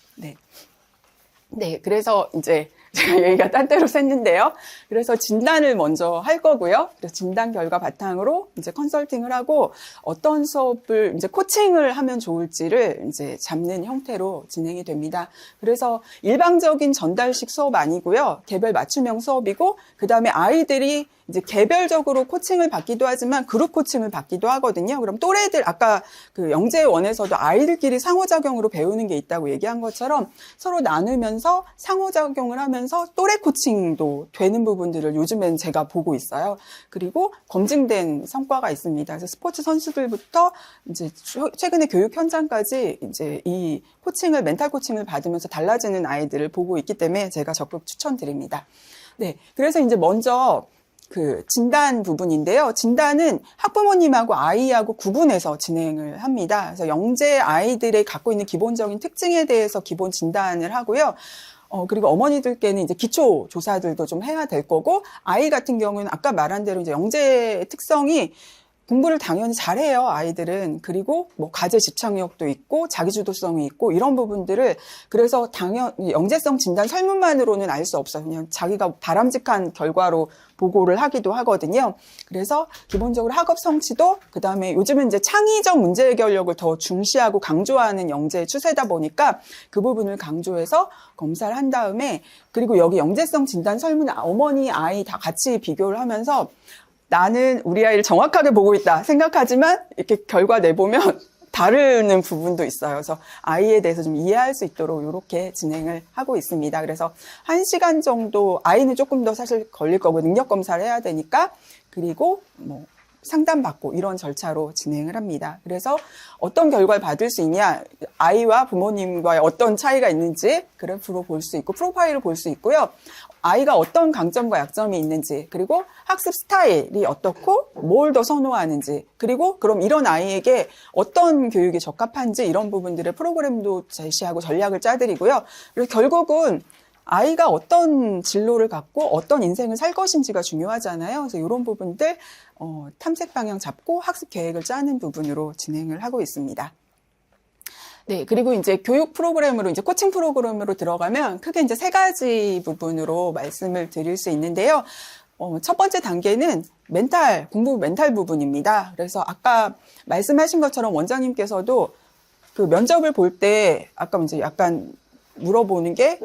네, 그래서 이제 제가 얘기가 딴 데로 샜는데요. 그래서 진단을 먼저 할 거고요. 그래서 진단 결과 바탕으로 이제 컨설팅을 하고 어떤 수업을 이제 코칭을 하면 좋을지를 이제 잡는 형태로 진행이 됩니다. 그래서 일방적인 전달식 수업 아니고요. 개별 맞춤형 수업이고 그다음에 아이들이 이제 개별적으로 코칭을 받기도 하지만 그룹 코칭을 받기도 하거든요. 그럼 또래들 아까 영재원에서도 아이들끼리 상호작용으로 배우는 게 있다고 얘기한 것처럼 서로 나누면서 상호작용을 하면서 또래 코칭도 되는 부분들을 요즘엔 제가 보고 있어요. 그리고 검증된 성과가 있습니다. 그래서 스포츠 선수들부터 이제 최근에 교육 현장까지 이제 이 멘탈 코칭을 받으면서 달라지는 아이들을 보고 있기 때문에 제가 적극 추천드립니다. 네. 그래서 이제 먼저 진단 부분인데요. 진단은 학부모님하고 아이하고 구분해서 진행을 합니다. 그래서 영재 아이들의 갖고 있는 기본적인 특징에 대해서 기본 진단을 하고요. 그리고 어머니들께는 이제 기초 조사들도 좀 해야 될 거고, 아이 같은 경우는 아까 말한 대로 이제 영재 특성이 공부를 당연히 잘해요, 아이들은. 그리고 뭐 과제 집착력도 있고 자기주도성이 있고 이런 부분들을, 그래서 당연히 영재성 진단 설문만으로는 알 수 없어요. 그냥 자기가 바람직한 결과로 보고를 하기도 하거든요. 그래서 기본적으로 학업 성취도, 그다음에 요즘은 이제 창의적 문제 해결력을 더 중시하고 강조하는 영재 추세다 보니까 그 부분을 강조해서 검사를 한 다음에, 그리고 여기 영재성 진단 설문 어머니 아이 다 같이 비교를 하면서 나는 우리 아이를 정확하게 보고 있다 생각하지만 이렇게 결과 내보면 다르는 부분도 있어요. 그래서 아이에 대해서 좀 이해할 수 있도록 이렇게 진행을 하고 있습니다. 그래서 1시간 정도, 아이는 조금 더 사실 걸릴 거고 능력 검사를 해야 되니까, 그리고 뭐 상담받고 이런 절차로 진행을 합니다. 그래서 어떤 결과를 받을 수 있냐, 아이와 부모님과의 어떤 차이가 있는지 그래프로 볼 수 있고 프로파일을 볼 수 있고요. 아이가 어떤 강점과 약점이 있는지, 그리고 학습 스타일이 어떻고 뭘 더 선호하는지, 그리고 그럼 이런 아이에게 어떤 교육이 적합한지 이런 부분들의 프로그램도 제시하고 전략을 짜드리고요. 그리고 결국은 아이가 어떤 진로를 갖고 어떤 인생을 살 것인지가 중요하잖아요. 그래서 이런 부분들 탐색 방향 잡고 학습 계획을 짜는 부분으로 진행을 하고 있습니다. 네, 그리고 이제 교육 프로그램으로, 이제 코칭 프로그램으로 들어가면 크게 이제 3가지 부분으로 말씀을 드릴 수 있는데요. 첫 번째 단계는 공부 멘탈 부분입니다. 그래서 아까 말씀하신 것처럼 원장님께서도 그 면접을 볼 때 아까 이제 약간 물어보는 게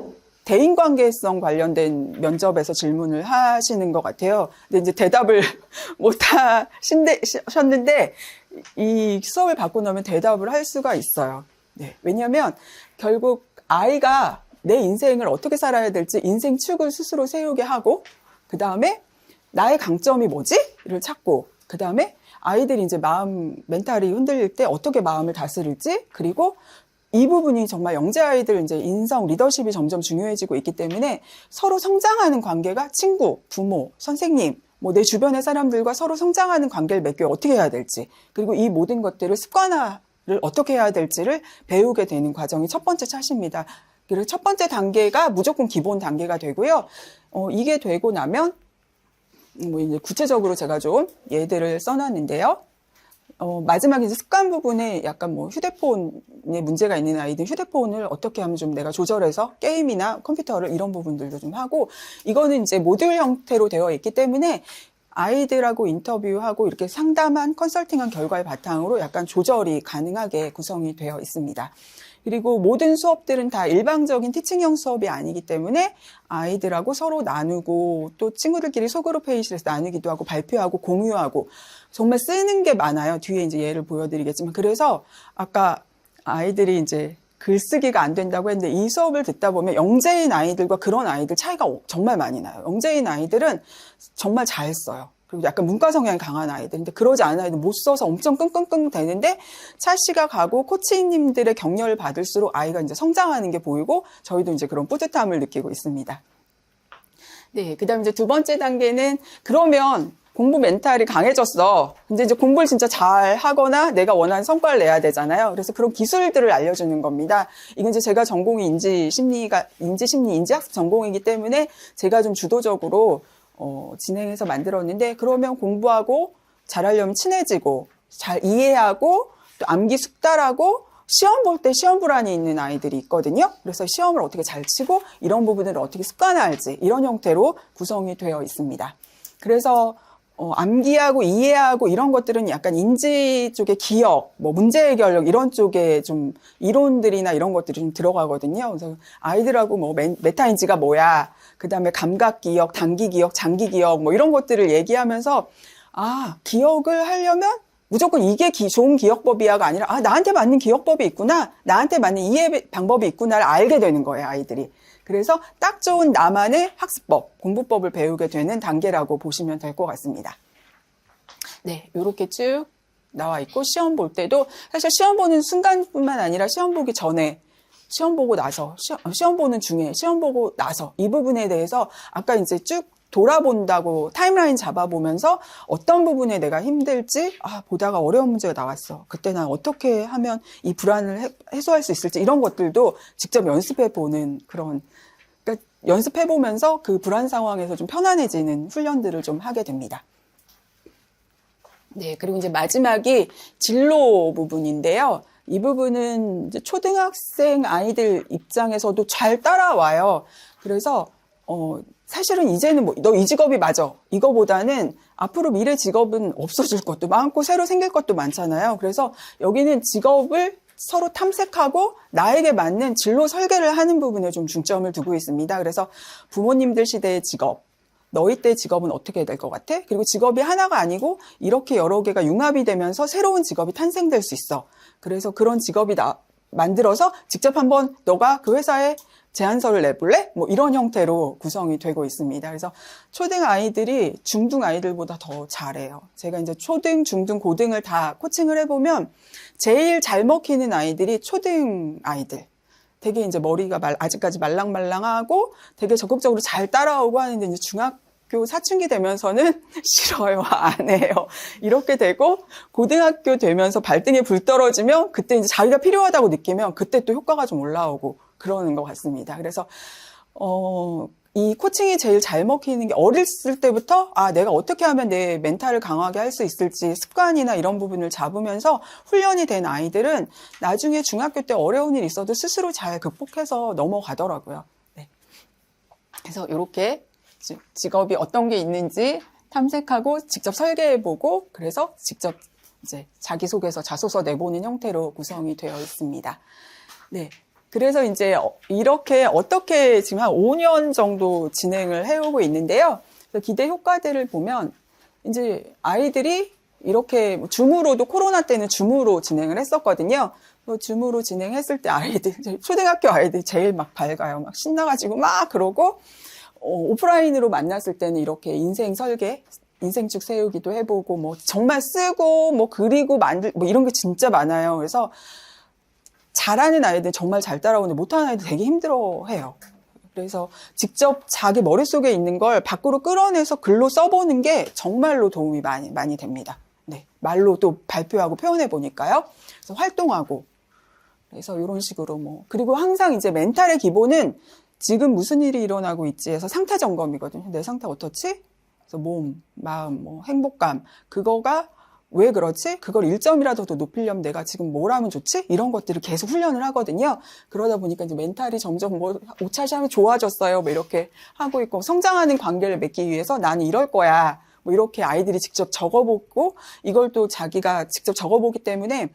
대인관계성 관련된 면접에서 질문을 하시는 것 같아요. 근데 이제 대답을 못 하셨는데 이 수업을 받고 나면 대답을 할 수가 있어요. 네, 왜냐하면 결국 아이가 내 인생을 어떻게 살아야 될지 인생 축을 스스로 세우게 하고, 그 다음에 나의 강점이 뭐지?를 찾고, 그 다음에 아이들이 이제 멘탈이 흔들릴 때 어떻게 마음을 다스릴지, 그리고 이 부분이 정말 영재 아이들 이제 인성, 리더십이 점점 중요해지고 있기 때문에 서로 성장하는 관계가 친구, 부모, 선생님, 뭐 내 주변의 사람들과 서로 성장하는 관계를 맺기 어떻게 해야 될지, 그리고 이 모든 것들을 습관화를 어떻게 해야 될지를 배우게 되는 과정이 첫 번째 차시입니다. 그래서 첫 번째 단계가 무조건 기본 단계가 되고요. 이게 되고 나면 뭐 이제 구체적으로 제가 좀 예들을 써놨는데요. 마지막에 이제 습관 부분에 약간 뭐 휴대폰에 문제가 있는 아이들 휴대폰을 어떻게 하면 좀 내가 조절해서 게임이나 컴퓨터를 이런 부분들도 좀 하고, 이거는 이제 모듈 형태로 되어 있기 때문에 아이들하고 인터뷰하고 이렇게 상담한 컨설팅한 결과를 바탕으로 약간 조절이 가능하게 구성이 되어 있습니다. 그리고 모든 수업들은 다 일방적인 티칭형 수업이 아니기 때문에 아이들하고 서로 나누고, 또 친구들끼리 소그룹 회의실에서 나누기도 하고 발표하고 공유하고 정말 쓰는 게 많아요. 뒤에 이제 예를 보여드리겠지만, 그래서 아까 아이들이 이제 글쓰기가 안 된다고 했는데 이 수업을 듣다 보면 영재인 아이들과 그런 아이들 차이가 정말 많이 나요. 영재인 아이들은 정말 잘 써요. 그리고 약간 문과 성향이 강한 아이들. 근데 그러지 않은 아이들 못 써서 엄청 끙끙끙 되는데 찰씨가 가고 코치님들의 격려를 받을수록 아이가 이제 성장하는 게 보이고 저희도 이제 그런 뿌듯함을 느끼고 있습니다. 네, 그 다음에 이제 두 번째 단계는, 그러면 공부 멘탈이 강해졌어. 근데 이제 공부를 진짜 잘 하거나 내가 원하는 성과를 내야 되잖아요. 그래서 그런 기술들을 알려주는 겁니다. 이건 이제 제가 전공이 인지학습 전공이기 때문에 제가 좀 주도적으로 진행해서 만들었는데, 그러면 공부하고 잘하려면 친해지고 잘 이해하고 또 암기 숙달하고 시험 볼 때 시험 불안이 있는 아이들이 있거든요. 그래서 시험을 어떻게 잘 치고 이런 부분을 어떻게 습관화할지 이런 형태로 구성이 되어 있습니다. 그래서 암기하고 이해하고 이런 것들은 약간 인지 쪽의 기억, 뭐 문제 해결력 이런 쪽에 좀 이론들이나 이런 것들이 좀 들어가거든요. 그래서 아이들하고 뭐 메타인지가 뭐야, 그 다음에 감각 기억, 단기 기억, 장기 기억 뭐 이런 것들을 얘기하면서 기억을 하려면 무조건 이게 좋은 기억법이야가 아니라 나한테 맞는 기억법이 있구나, 나한테 맞는 이해 방법이 있구나를 알게 되는 거예요, 아이들이. 그래서 딱 좋은 나만의 학습법, 공부법을 배우게 되는 단계라고 보시면 될 것 같습니다. 네, 이렇게 쭉 나와 있고, 시험 볼 때도 사실 시험 보는 순간뿐만 아니라 시험 보기 전에, 시험 보고 나서, 시험 보는 중에, 시험 보고 나서 이 부분에 대해서 아까 이제 쭉 돌아본다고 타임라인 잡아보면서 어떤 부분에 내가 힘들지, 보다가 어려운 문제가 나왔어. 그때 난 어떻게 하면 이 불안을 해소할 수 있을지 이런 것들도 직접 연습해 보는 그런 그러니까 연습해보면서 그 불안 상황에서 좀 편안해지는 훈련들을 좀 하게 됩니다. 네, 그리고 이제 마지막이 진로 부분인데요. 이 부분은 이제 초등학생 아이들 입장에서도 잘 따라와요. 그래서 사실은 이제는 뭐 너 이 직업이 맞아 이거보다는 앞으로 미래 직업은 없어질 것도 많고 새로 생길 것도 많잖아요. 그래서 여기는 직업을 서로 탐색하고 나에게 맞는 진로 설계를 하는 부분에 좀 중점을 두고 있습니다. 그래서 부모님들 시대의 직업, 너희 때 직업은 어떻게 될 것 같아? 그리고 직업이 하나가 아니고 이렇게 여러 개가 융합이 되면서 새로운 직업이 탄생될 수 있어. 그래서 그런 직업이 만들어서 직접 한번 너가 그 회사에 제안서를 내볼래? 뭐 이런 형태로 구성이 되고 있습니다. 그래서 초등 아이들이 중등 아이들보다 더 잘해요. 제가 이제 초등, 중등, 고등을 다 코칭을 해보면 제일 잘 먹히는 아이들이 초등 아이들. 되게 이제 머리가 아직까지 말랑말랑하고 되게 적극적으로 잘 따라오고 하는데 이제 중학교 사춘기 되면서는 싫어요, 안 해요. 이렇게 되고 고등학교 되면서 발등에 불 떨어지면 그때 이제 자기가 필요하다고 느끼면 그때 또 효과가 좀 올라오고 그러는 것 같습니다. 그래서 이 코칭이 제일 잘 먹히는 게 어렸을 때부터 내가 어떻게 하면 내 멘탈을 강하게 할 수 있을지 습관이나 이런 부분을 잡으면서 훈련이 된 아이들은 나중에 중학교 때 어려운 일 있어도 스스로 잘 극복해서 넘어가더라고요. 네. 그래서 이렇게 직업이 어떤 게 있는지 탐색하고 직접 설계해보고 그래서 직접 이제 자기소개서, 자소서 내보는 형태로 구성이 되어 있습니다. 네. 그래서 이제 이렇게 어떻게 지금 한 5년 정도 진행을 해오고 있는데요. 기대 효과들을 보면 이제 아이들이 이렇게 줌으로도 코로나 때는 줌으로 진행을 했었거든요. 줌으로 진행했을 때 아이들, 초등학교 아이들 제일 막 밝아요. 막 신나가지고 막 그러고 오프라인으로 만났을 때는 이렇게 인생 설계, 인생축 세우기도 해보고 뭐 정말 쓰고 뭐 그리고 뭐 이런 게 진짜 많아요. 그래서 잘하는 아이들 정말 잘 따라오는데 못하는 아이들 되게 힘들어해요. 그래서 직접 자기 머릿속에 있는 걸 밖으로 끌어내서 글로 써보는 게 정말로 도움이 많이 됩니다. 네, 말로 또 발표하고 표현해 보니까요. 그래서 활동하고 그래서 이런 식으로 뭐 그리고 항상 이제 멘탈의 기본은 지금 무슨 일이 일어나고 있지 해서 상태 점검이거든요. 내 상태 어떻지? 그래서 몸, 마음, 뭐 행복감 그거가 왜 그렇지? 그걸 1점이라도 더 높이려면 내가 지금 뭘 하면 좋지? 이런 것들을 계속 훈련을 하거든요. 그러다 보니까 이제 멘탈이 점점 뭐 5차시 하면 좋아졌어요. 뭐 이렇게 하고 있고 성장하는 관계를 맺기 위해서 나는 이럴 거야. 뭐 이렇게 아이들이 직접 적어보고 이걸 또 자기가 직접 적어보기 때문에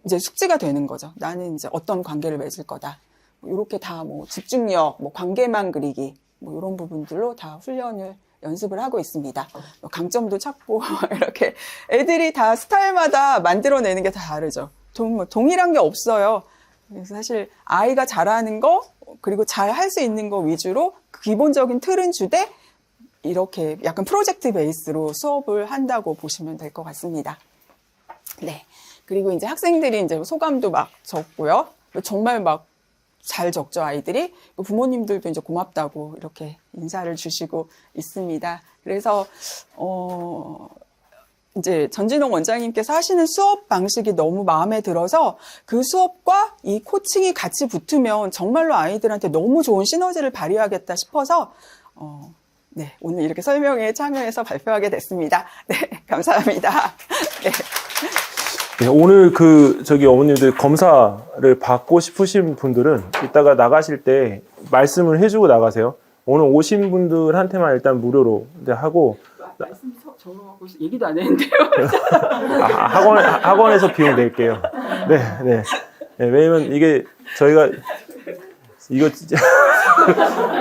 이제 숙지가 되는 거죠. 나는 이제 어떤 관계를 맺을 거다. 뭐 이렇게 다 뭐 집중력, 뭐 관계만 그리기, 뭐 이런 부분들로 다 훈련을 연습을 하고 있습니다. 강점도 찾고 이렇게 애들이 다 스타일마다 만들어내는 게 다 다르죠. 동일한 게 없어요. 그래서 사실 아이가 잘하는 거 그리고 잘 할 수 있는 거 위주로 기본적인 틀은 주되 이렇게 약간 프로젝트 베이스로 수업을 한다고 보시면 될 것 같습니다. 네. 그리고 이제 학생들이 이제 소감도 막 적고요. 정말 막 잘 적죠, 아이들이. 부모님들도 이제 고맙다고 이렇게 인사를 주시고 있습니다. 그래서, 이제 전진홍 원장님께서 하시는 수업 방식이 너무 마음에 들어서 그 수업과 이 코칭이 같이 붙으면 정말로 아이들한테 너무 좋은 시너지를 발휘하겠다 싶어서, 네, 오늘 이렇게 설명에 참여해서 발표하게 됐습니다. 네, 감사합니다. 네. 네, 오늘 어머님들 검사를 받고 싶으신 분들은 이따가 나가실 때 말씀을 해주고 나가세요. 오늘 오신 분들한테만 일단 무료로 하고. 말씀 적어갖고 얘기도 안 했는데요. 학원에서 비용 낼게요. 네, 네. 네, 왜냐면 이게 저희가 이거 진짜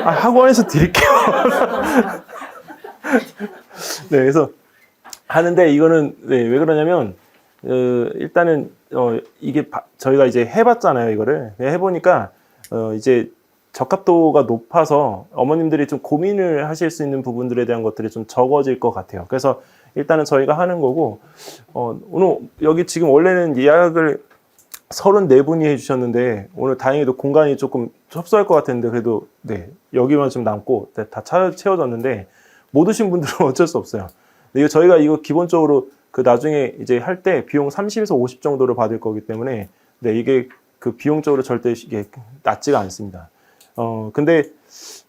학원에서 드릴게요. 네, 그래서 하는데 이거는 네, 왜 그러냐면 일단은 이게 저희가 이제 해봤잖아요. 이거를 해보니까 이제 적합도가 높아서 어머님들이 좀 고민을 하실 수 있는 부분들에 대한 것들이 좀 적어질 것 같아요. 그래서 일단은 저희가 하는 거고 오늘 여기 지금 원래는 예약을 34분이 해주셨는데 오늘 다행히도 공간이 조금 협소할 것 같았는데 그래도 네 여기만 좀 남고 다 채워졌는데 못 오신 분들은 어쩔 수 없어요. 근데 저희가 이거 기본적으로 나중에 이제 할 때 비용 30에서 50 정도를 받을 거기 때문에 네 이게 비용적으로 절대 이게 낮지가 않습니다. 근데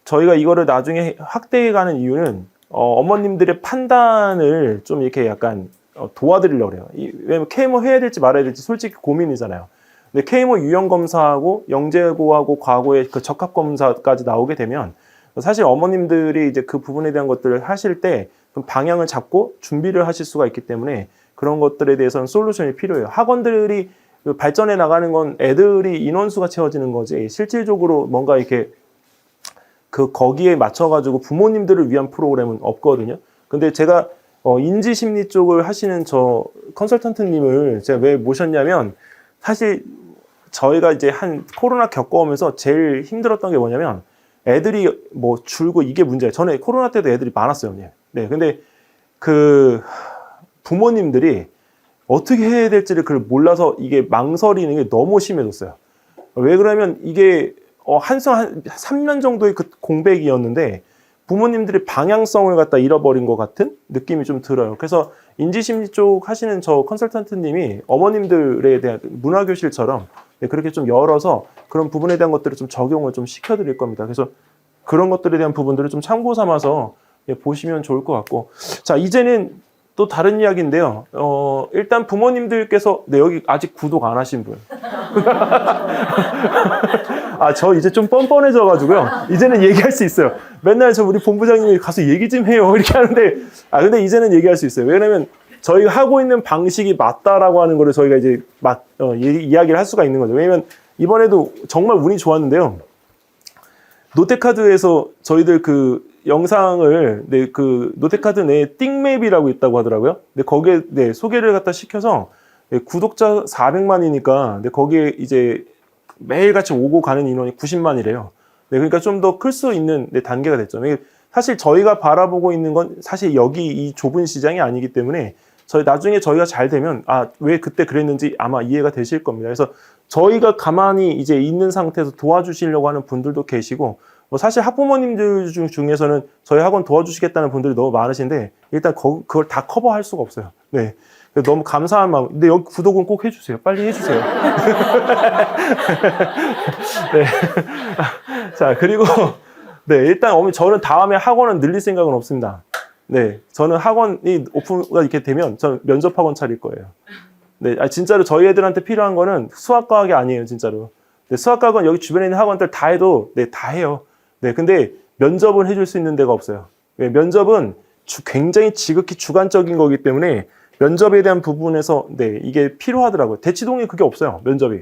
저희가 이거를 나중에 확대해가는 이유는 어머님들의 판단을 좀 이렇게 약간 도와드리려고 그래요. 왜냐면 케이모 해야 될지 말아야 될지 솔직히 고민이잖아요. 근데 케이모 유형 검사하고 영재고하고 과거에 그 적합 검사까지 나오게 되면 사실 어머님들이 이제 그 부분에 대한 것들을 하실 때 좀 방향을 잡고 준비를 하실 수가 있기 때문에 그런 것들에 대해서는 솔루션이 필요해요. 학원들이 발전해 나가는 건 애들이 인원수가 채워지는 거지 실질적으로 뭔가 이렇게 거기에 맞춰가지고 부모님들을 위한 프로그램은 없거든요. 근데 제가 인지 심리 쪽을 하시는 저 컨설턴트님을 제가 왜 모셨냐면 사실 저희가 이제 코로나 겪어오면서 제일 힘들었던 게 뭐냐면 애들이 뭐 줄고 이게 문제예요. 전에 코로나 때도 애들이 많았어요. 네. 근데 부모님들이 어떻게 해야 될지를 그걸 몰라서 이게 망설이는 게 너무 심해졌어요. 왜 그러냐면 이게 한 3년 정도의 그 공백이었는데 부모님들이 방향성을 갖다 잃어버린 것 같은 느낌이 좀 들어요. 그래서 인지심리 쪽 하시는 저 컨설턴트님이 어머님들에 대한 문화교실처럼 그렇게 좀 열어서 그런 부분에 대한 것들을 좀 적용을 좀 시켜드릴 겁니다. 그래서 그런 것들에 대한 부분들을 좀 참고 삼아서 보시면 좋을 것 같고. 자, 이제는 또 다른 이야기인데요. 일단 부모님들께서, 여기 아직 구독 안 하신 분. 저 이제 좀 뻔뻔해져가지고요. 이제는 얘기할 수 있어요. 맨날 우리 본부장님이 가서 얘기 좀 해요. 이렇게 하는데, 근데 이제는 얘기할 수 있어요. 왜냐면 저희가 하고 있는 방식이 맞다라고 하는 거를 저희가 이제 이야기를 할 수가 있는 거죠. 왜냐면 이번에도 정말 운이 좋았는데요. 노태카드에서 저희들 영상을 노태카드 내에 띵맵이라고 있다고 하더라고요. 근데 거기에 소개를 갖다 시켜서 구독자 400만이니까 거기에 이제 매일같이 오고 가는 인원이 90만이래요. 그러니까 좀 더 클 수 있는 단계가 됐죠. 사실 저희가 바라보고 있는 건 사실 여기 이 좁은 시장이 아니기 때문에 나중에 저희가 잘 되면 왜 그때 그랬는지 아마 이해가 되실 겁니다. 그래서 저희가 가만히 이제 있는 상태에서 도와주시려고 하는 분들도 계시고 사실 학부모님들 중에서는 저희 학원 도와주시겠다는 분들이 너무 많으신데 일단 그걸 다 커버할 수가 없어요. 네. 너무 감사한 마음. 근데 여기 구독은 꼭 해주세요. 빨리 해주세요. 네. 자, 그리고 일단 저는 다음에 학원은 늘릴 생각은 없습니다. 네, 저는 학원이 오픈가 이렇게 되면 저는 면접학원 차릴 거예요. 네, 진짜로 저희 애들한테 필요한 거는 수학과학이 아니에요, 진짜로. 네, 수학과학은 여기 주변에 있는 학원들 다 해도 다 해요. 네, 근데 면접은 해줄 수 있는 데가 없어요. 네, 면접은 굉장히 지극히 주관적인 거기 때문에 면접에 대한 부분에서 이게 필요하더라고요. 대치동에 그게 없어요, 면접이.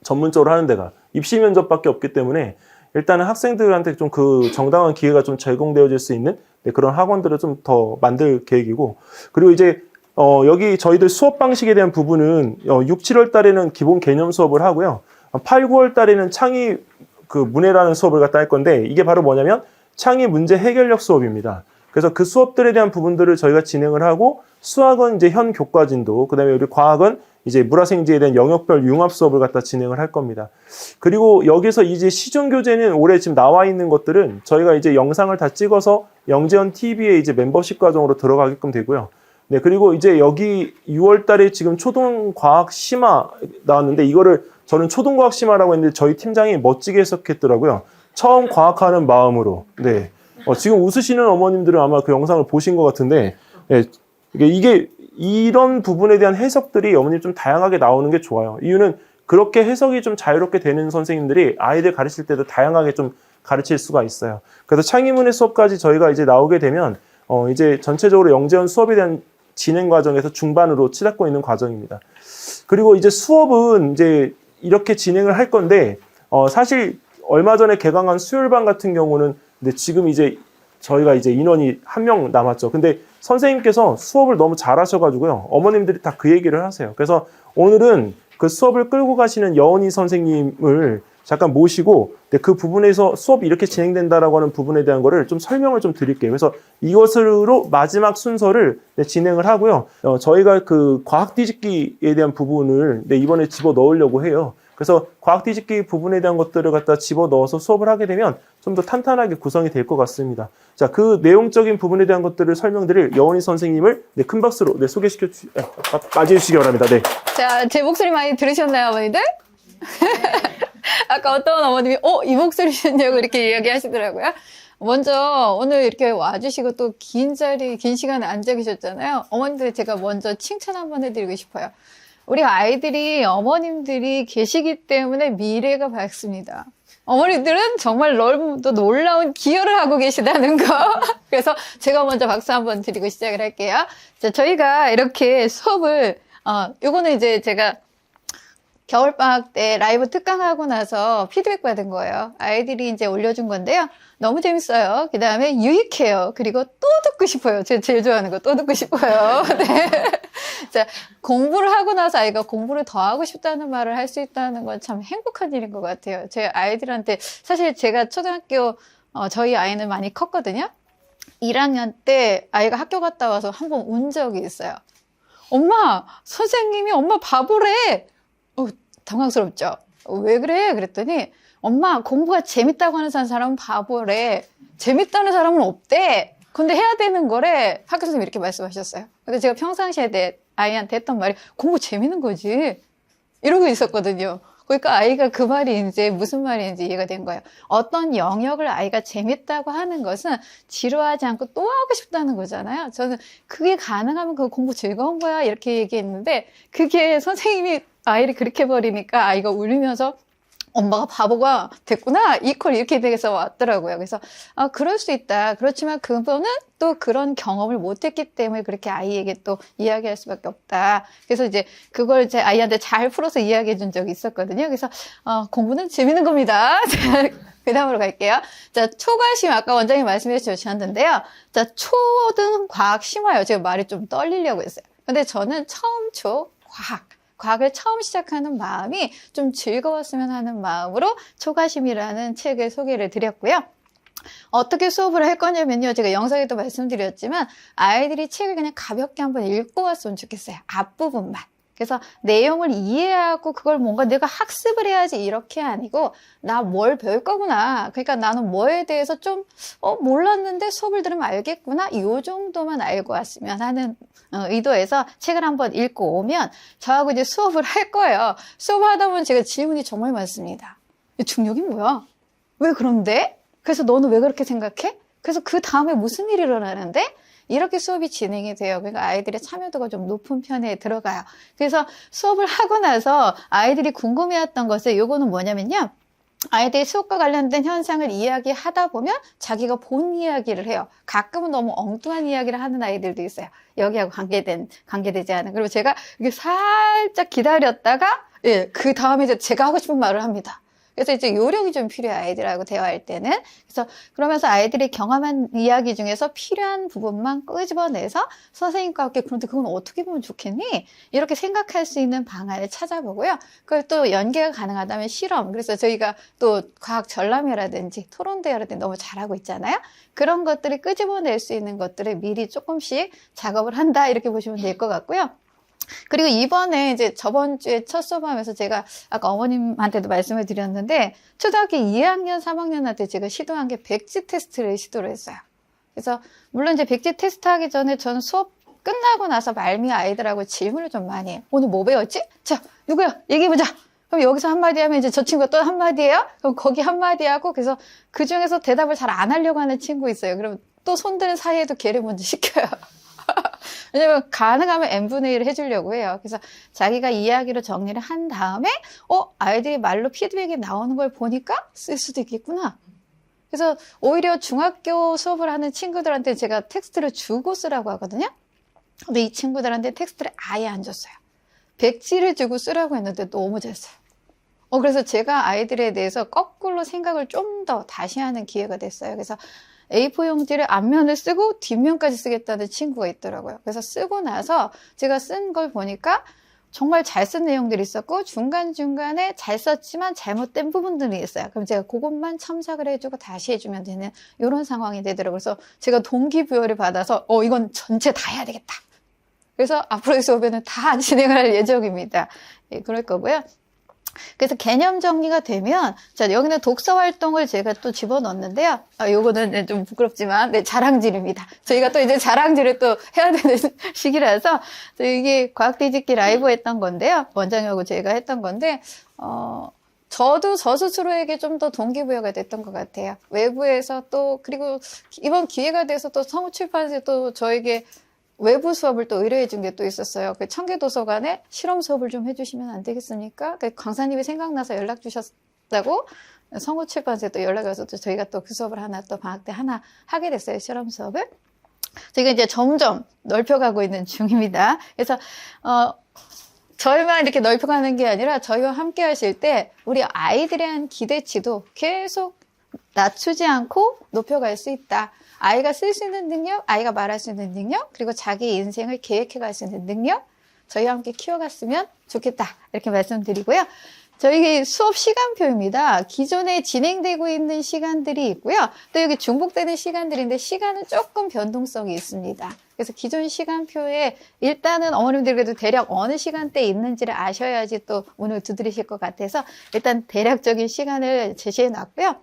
전문적으로 하는 데가. 입시 면접밖에 없기 때문에 일단은 학생들한테 좀 정당한 기회가 좀 제공되어질 수 있는 그런 학원들을 좀 더 만들 계획이고, 그리고 이제 여기 저희들 수업 방식에 대한 부분은 6, 7월 달에는 기본 개념 수업을 하고요. 8, 9월 달에는 창의 문해라는 수업을 갖다 할 건데 이게 바로 뭐냐면 창의 문제 해결력 수업입니다. 그래서 그 수업들에 대한 부분들을 저희가 진행을 하고 수학은 이제 현 교과진도, 그다음에 우리 과학은 이제 물화생지에 대한 영역별 융합 수업을 갖다 진행을 할 겁니다. 그리고 여기서 이제 시중 교재는 올해 지금 나와 있는 것들은 저희가 이제 영상을 다 찍어서 영재원 TV에 이제 멤버십 과정으로 들어가게끔 되고요. 네, 그리고 이제 여기 6월 달에 지금 초등과학 심화 나왔는데 이거를 저는 초등과학 심화라고 했는데 저희 팀장이 멋지게 해석했더라고요. 처음 과학하는 마음으로. 네. 지금 웃으시는 어머님들은 아마 그 영상을 보신 것 같은데, 네, 이게 이런 부분에 대한 해석들이 어머님 좀 다양하게 나오는 게 좋아요. 이유는 그렇게 해석이 좀 자유롭게 되는 선생님들이 아이들 가르칠 때도 다양하게 좀 가르칠 수가 있어요. 그래서 창의문의 수업까지 저희가 이제 나오게 되면 이제 전체적으로 영재원 수업에 대한 진행 과정에서 중반으로 치닫고 있는 과정입니다. 그리고 이제 수업은 이제 이렇게 진행을 할 건데 사실 얼마 전에 개강한 수요일반 같은 경우는 근데 지금 이제 저희가 이제 인원이 1명 남았죠. 근데 선생님께서 수업을 너무 잘하셔가지고요. 어머님들이 다 그 얘기를 하세요. 그래서 오늘은 그 수업을 끌고 가시는 여은이 선생님을 잠깐 모시고 그 부분에서 수업이 이렇게 진행된다라고 하는 부분에 대한 거를 좀 설명을 좀 드릴게요. 그래서 이것으로 마지막 순서를 진행을 하고요. 저희가 그 과학 뒤집기에 대한 부분을 이번에 집어 넣으려고 해요. 그래서 과학 뒤집기 부분에 대한 것들을 갖다 집어 넣어서 수업을 하게 되면 좀 더 탄탄하게 구성이 될 것 같습니다. 자, 그 내용적인 부분에 대한 것들을 설명드릴 여은이 선생님을 큰 박수로 맞이해 주시기 바랍니다. 네. 자, 제 목소리 많이 들으셨나요, 어머니들? 아까 어떤 어머님이, 이 목소리셨냐고 이렇게 이야기하시더라고요. 먼저 오늘 이렇게 와주시고 또 긴 시간에 앉아 계셨잖아요. 어머님들 제가 먼저 칭찬 한번 해드리고 싶어요. 우리 아이들이 어머님들이 계시기 때문에 미래가 밝습니다. 어머니들은 정말 너무도 놀라운 기여를 하고 계시다는 거. 그래서 제가 먼저 박수 한번 드리고 시작을 할게요. 자, 저희가 이렇게 수업을, 요거는 이제 제가 겨울방학 때 라이브 특강하고 나서 피드백 받은 거예요. 아이들이 이제 올려준 건데요. 너무 재밌어요. 그 다음에 유익해요. 그리고 또 듣고 싶어요. 제가 제일 좋아하는 거 또 듣고 싶어요. 네. 자, 공부를 하고 나서 아이가 공부를 더 하고 싶다는 말을 할 수 있다는 건 참 행복한 일인 것 같아요. 제 아이들한테 사실 제가 초등학교 저희 아이는 많이 컸거든요. 1학년 때 아이가 학교 갔다 와서 한 번 운 적이 있어요. 엄마, 선생님이 엄마 바보래. 당황스럽죠? 왜 그래? 그랬더니 엄마 공부가 재밌다고 하는 사람은 바보래. 재밌다는 사람은 없대. 근데 해야 되는 거래. 학교 선생님이 이렇게 말씀하셨어요. 근데 제가 평상시에 아이한테 했던 말이 공부 재밌는 거지. 이러고 있었거든요. 그러니까 아이가 그 말이 이제 무슨 말인지 이해가 된 거예요. 어떤 영역을 아이가 재밌다고 하는 것은 지루하지 않고 또 하고 싶다는 거잖아요. 저는 그게 가능하면 그 공부 즐거운 거야 이렇게 얘기했는데 그게 선생님이 아이를 그렇게 버리니까 아이가 울면서 엄마가 바보가 됐구나 이 콜 이렇게 돼서 왔더라고요. 그래서 그럴 수 있다. 그렇지만 그거는 또 그런 경험을 못했기 때문에 그렇게 아이에게 또 이야기할 수밖에 없다. 그래서 이제 그걸 제 아이한테 잘 풀어서 이야기해 준 적이 있었거든요. 그래서 공부는 재밌는 겁니다. 그 다음으로 갈게요. 자, 초과심 아까 원장님 말씀해 주셨는데요. 자, 초등 과학 심화요. 제가 말이 좀 떨리려고 했어요. 근데 저는 처음 과학을 처음 시작하는 마음이 좀 즐거웠으면 하는 마음으로 초과심이라는 책을 소개를 드렸고요. 어떻게 수업을 할 거냐면요. 제가 영상에도 말씀드렸지만 아이들이 책을 그냥 가볍게 한번 읽고 왔으면 좋겠어요. 앞부분만. 그래서 내용을 이해하고 그걸 뭔가 내가 학습을 해야지 이렇게 아니고 나 뭘 배울 거구나. 그러니까 나는 뭐에 대해서 좀 몰랐는데 수업을 들으면 알겠구나. 이 정도만 알고 왔으면 하는 의도에서 책을 한번 읽고 오면 저하고 이제 수업을 할 거예요. 수업하다 보면 제가 질문이 정말 많습니다. 중력이 뭐야? 왜 그런데? 그래서 너는 왜 그렇게 생각해? 그래서 그 다음에 무슨 일이 일어나는데? 이렇게 수업이 진행이 돼요. 그러니까 아이들의 참여도가 좀 높은 편에 들어가요. 그래서 수업을 하고 나서 아이들이 궁금해했던 것은 요거는 뭐냐면요. 아이들이 수업과 관련된 현상을 이야기하다 보면 자기가 본 이야기를 해요. 가끔은 너무 엉뚱한 이야기를 하는 아이들도 있어요. 여기하고 관계되지 않은. 그리고 제가 이렇게 살짝 기다렸다가 그 다음에 이제 제가 하고 싶은 말을 합니다. 그래서 이제 요령이 좀 필요해요. 아이들하고 대화할 때는. 그래서 그러면서 아이들이 경험한 이야기 중에서 필요한 부분만 끄집어내서 선생님과 함께 그런데 그건 어떻게 보면 좋겠니? 이렇게 생각할 수 있는 방안을 찾아보고요. 그걸 또 연계가 가능하다면 실험. 그래서 저희가 또 과학 전람회라든지 토론대회라든지 너무 잘하고 있잖아요. 그런 것들을 끄집어낼 수 있는 것들을 미리 조금씩 작업을 한다. 이렇게 보시면 될 것 같고요. 그리고 이번에 이제 저번 주에 첫 수업하면서 제가 아까 어머님한테도 말씀을 드렸는데 초등학교 2학년, 3학년한테 제가 시도한 게 백지 테스트를 시도를 했어요. 그래서 물론 이제 백지 테스트 하기 전에 저는 수업 끝나고 나서 말미에 아이들하고 질문을 좀 많이 해요. 오늘 뭐 배웠지? 자, 누구야? 얘기해보자. 그럼 여기서 한마디 하면 이제 저 친구가 또 한마디 해요? 그럼 거기 한마디 하고 그래서 그 중에서 대답을 잘 안 하려고 하는 친구 있어요. 그럼 또 손드는 사이에도 걔를 먼저 시켜요. 왜냐면 가능하면 n분의 1을 해주려고 해요. 그래서 자기가 이야기로 정리를 한 다음에 아이들이 말로 피드백이 나오는 걸 보니까 쓸 수도 있겠구나. 그래서 오히려 중학교 수업을 하는 친구들한테 제가 텍스트를 주고 쓰라고 하거든요. 근데 이 친구들한테 텍스트를 아예 안 줬어요. 백지를 주고 쓰라고 했는데 너무 잘 써요. 그래서 제가 아이들에 대해서 거꾸로 생각을 좀 더 다시 하는 기회가 됐어요. 그래서 A4 용지를 앞면을 쓰고 뒷면까지 쓰겠다는 친구가 있더라고요. 그래서 쓰고 나서 제가 쓴 걸 보니까 정말 잘 쓴 내용들이 있었고 중간중간에 잘 썼지만 잘못된 부분들이 있어요. 그럼 제가 그것만 첨삭을 해주고 다시 해주면 되는 이런 상황이 되더라고요. 그래서 제가 동기부여를 받아서 이건 전체 다 해야 되겠다. 그래서 앞으로의 수업에는 다 진행할 예정입니다. 그럴 거고요. 그래서 개념 정리가 되면 자 여기는 독서 활동을 제가 또 집어넣었는데요. 요거는 좀 부끄럽지만 자랑질입니다. 저희가 또 이제 자랑질을 또 해야 되는 시기라서 이게 과학 뒤집기 라이브 했던 건데요. 원장님하고 제가 했던 건데 저도 저 스스로에게 좀 더 동기부여가 됐던 것 같아요. 외부에서 또, 그리고 이번 기회가 돼서 또 성우출판에서 또 저에게 외부 수업을 또 의뢰해 준 게 또 있었어요. 그 청계도서관에 실험 수업을 좀 해주시면 안 되겠습니까? 그 강사님이 생각나서 연락 주셨다고 성우출판에서 또 연락이 와서 또 저희가 또 그 수업을 하나 또 방학 때 하나 하게 됐어요. 실험 수업을. 저희가 이제 점점 넓혀가고 있는 중입니다. 그래서, 저희만 이렇게 넓혀가는 게 아니라 저희와 함께 하실 때 우리 아이들에 대한 기대치도 계속 낮추지 않고 높여갈 수 있다. 아이가 쓸 수 있는 능력, 아이가 말할 수 있는 능력, 그리고 자기 인생을 계획해갈 수 있는 능력, 저희와 함께 키워갔으면 좋겠다. 이렇게 말씀드리고요. 저희 수업 시간표입니다. 기존에 진행되고 있는 시간들이 있고요. 또 여기 중복되는 시간들인데 시간은 조금 변동성이 있습니다. 그래서 기존 시간표에 일단은 어머님들 그래도 대략 어느 시간대에 있는지를 아셔야지 또 오늘 두드리실 것 같아서 일단 대략적인 시간을 제시해 놨고요.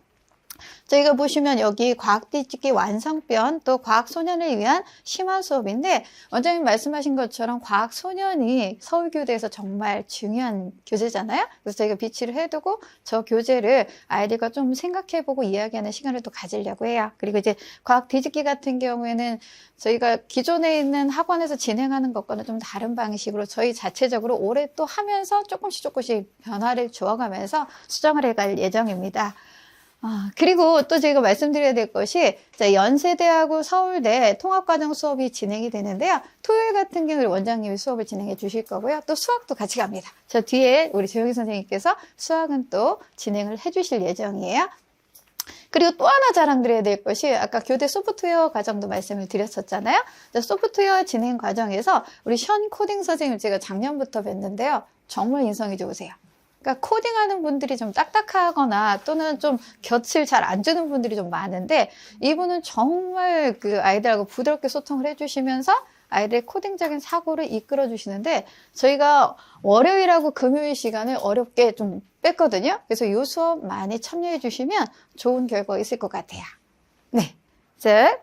저희가 보시면 여기 과학 뒤집기 완성편 또 과학 소년을 위한 심화 수업인데 원장님 말씀하신 것처럼 과학 소년이 서울교대에서 정말 중요한 교재잖아요. 그래서 저희가 비치를 해두고 저 교재를 아이들과 좀 생각해보고 이야기하는 시간을 또 가지려고 해요. 그리고 이제 과학 뒤집기 같은 경우에는 저희가 기존에 있는 학원에서 진행하는 것과는 좀 다른 방식으로 저희 자체적으로 올해 또 하면서 조금씩 변화를 주어가면서 수정을 해갈 예정입니다. 그리고 또 제가 말씀드려야 될 것이 연세대하고 서울대 통합과정 수업이 진행이 되는데요. 토요일 같은 경우에 원장님이 수업을 진행해 주실 거고요. 또 수학도 같이 갑니다. 저 뒤에 우리 조영희 선생님께서 수학은 또 진행을 해 주실 예정이에요. 그리고 또 하나 자랑드려야 될 것이 아까 교대 소프트웨어 과정도 말씀을 드렸었잖아요. 소프트웨어 진행 과정에서 우리 션 코딩 선생님 제가 작년부터 뵀는데요. 정말 인성이 좋으세요. 그러니까 코딩하는 분들이 좀 딱딱하거나 또는 좀 곁을 잘 안 주는 분들이 좀 많은데 이분은 정말 그 아이들하고 부드럽게 소통을 해주시면서 아이들의 코딩적인 사고를 이끌어 주시는데 저희가 월요일하고 금요일 시간을 어렵게 좀 뺐거든요. 그래서 이 수업 많이 참여해 주시면 좋은 결과가 있을 것 같아요. 네. 자,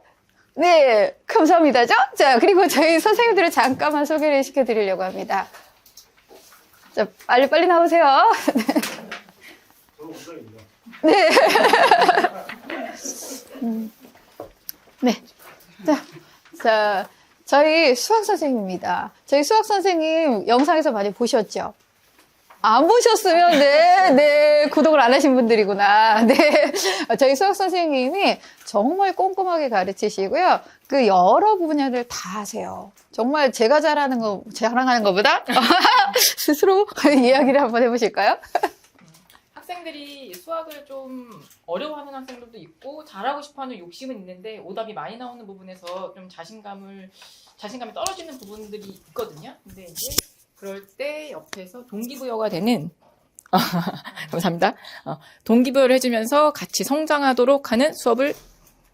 네. 감사합니다. 자, 그리고 저희 선생님들을 잠깐만 소개를 시켜드리려고 합니다. 자, 빨리 나오세요. 네. 네. 자, 저희 수학 선생님입니다. 저희 수학 선생님 영상에서 많이 보셨죠? 안 보셨으면, 네, 구독을 안 하신 분들이구나. 네. 저희 수학 선생님이 정말 꼼꼼하게 가르치시고요. 그 여러 분야를 다 하세요. 정말 제가 자랑하는 것보다 스스로 이야기를 한번 해보실까요? 학생들이 수학을 좀 어려워하는 학생들도 있고 잘하고 싶어하는 욕심은 있는데 오답이 많이 나오는 부분에서 좀 자신감이 떨어지는 부분들이 있거든요. 근데 이제 그럴 때 옆에서 동기부여가 되는 감사합니다. 동기부여를 해주면서 같이 성장하도록 하는 수업을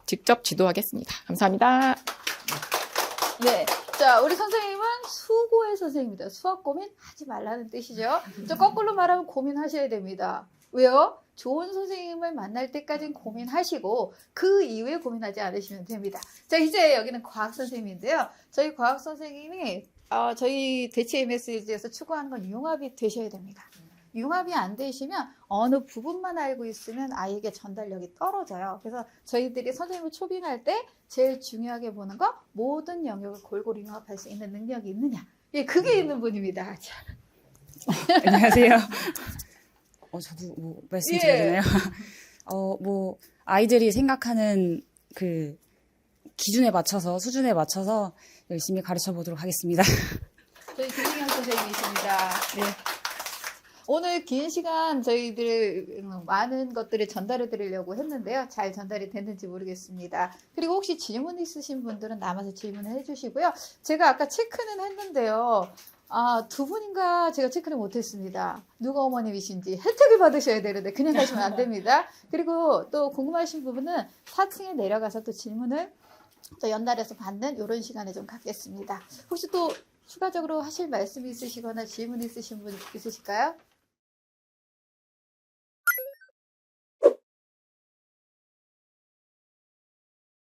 직접 지도하겠습니다. 감사합니다. 네. 자, 우리 선생님은 수고의 선생님입니다. 수학 고민 하지 말라는 뜻이죠. 저 거꾸로 말하면 고민하셔야 됩니다. 왜요? 좋은 선생님을 만날 때까지는 고민하시고 그 이후에 고민하지 않으시면 됩니다. 자, 이제 여기는 과학 선생님인데요. 저희 과학 선생님이 저희 대치 MSG에서 추구하는 건 융합이 되셔야 됩니다. 융합이 안 되시면 어느 부분만 알고 있으면 아이에게 전달력이 떨어져요. 그래서 저희들이 선생님을 초빙할 때 제일 중요하게 보는 거 모든 영역을 골고루 융합할 수 있는 능력이 있느냐. 예, 그게 있는 분입니다. 자. 안녕하세요. 저도 뭐 말씀드려야 되나요? 아이들이 생각하는 그 기준에 맞춰서 수준에 맞춰서 열심히 가르쳐 보도록 하겠습니다. 저희 김승현 선생님이십니다. 네. 오늘 긴 시간 저희들 많은 것들을 전달해 드리려고 했는데요. 잘 전달이 됐는지 모르겠습니다. 그리고 혹시 질문 있으신 분들은 남아서 질문을 해주시고요. 제가 아까 체크는 했는데요. 두 분인가 제가 체크를 못했습니다. 누가 어머님이신지 혜택을 받으셔야 되는데 그냥 가시면 안 됩니다. 그리고 또 궁금하신 부분은 4층에 내려가서 또 질문을 또 연달아서 받는 이런 시간을 좀 갖겠습니다. 혹시 또 추가적으로 하실 말씀이 있으시거나 질문 있으신 분 있으실까요?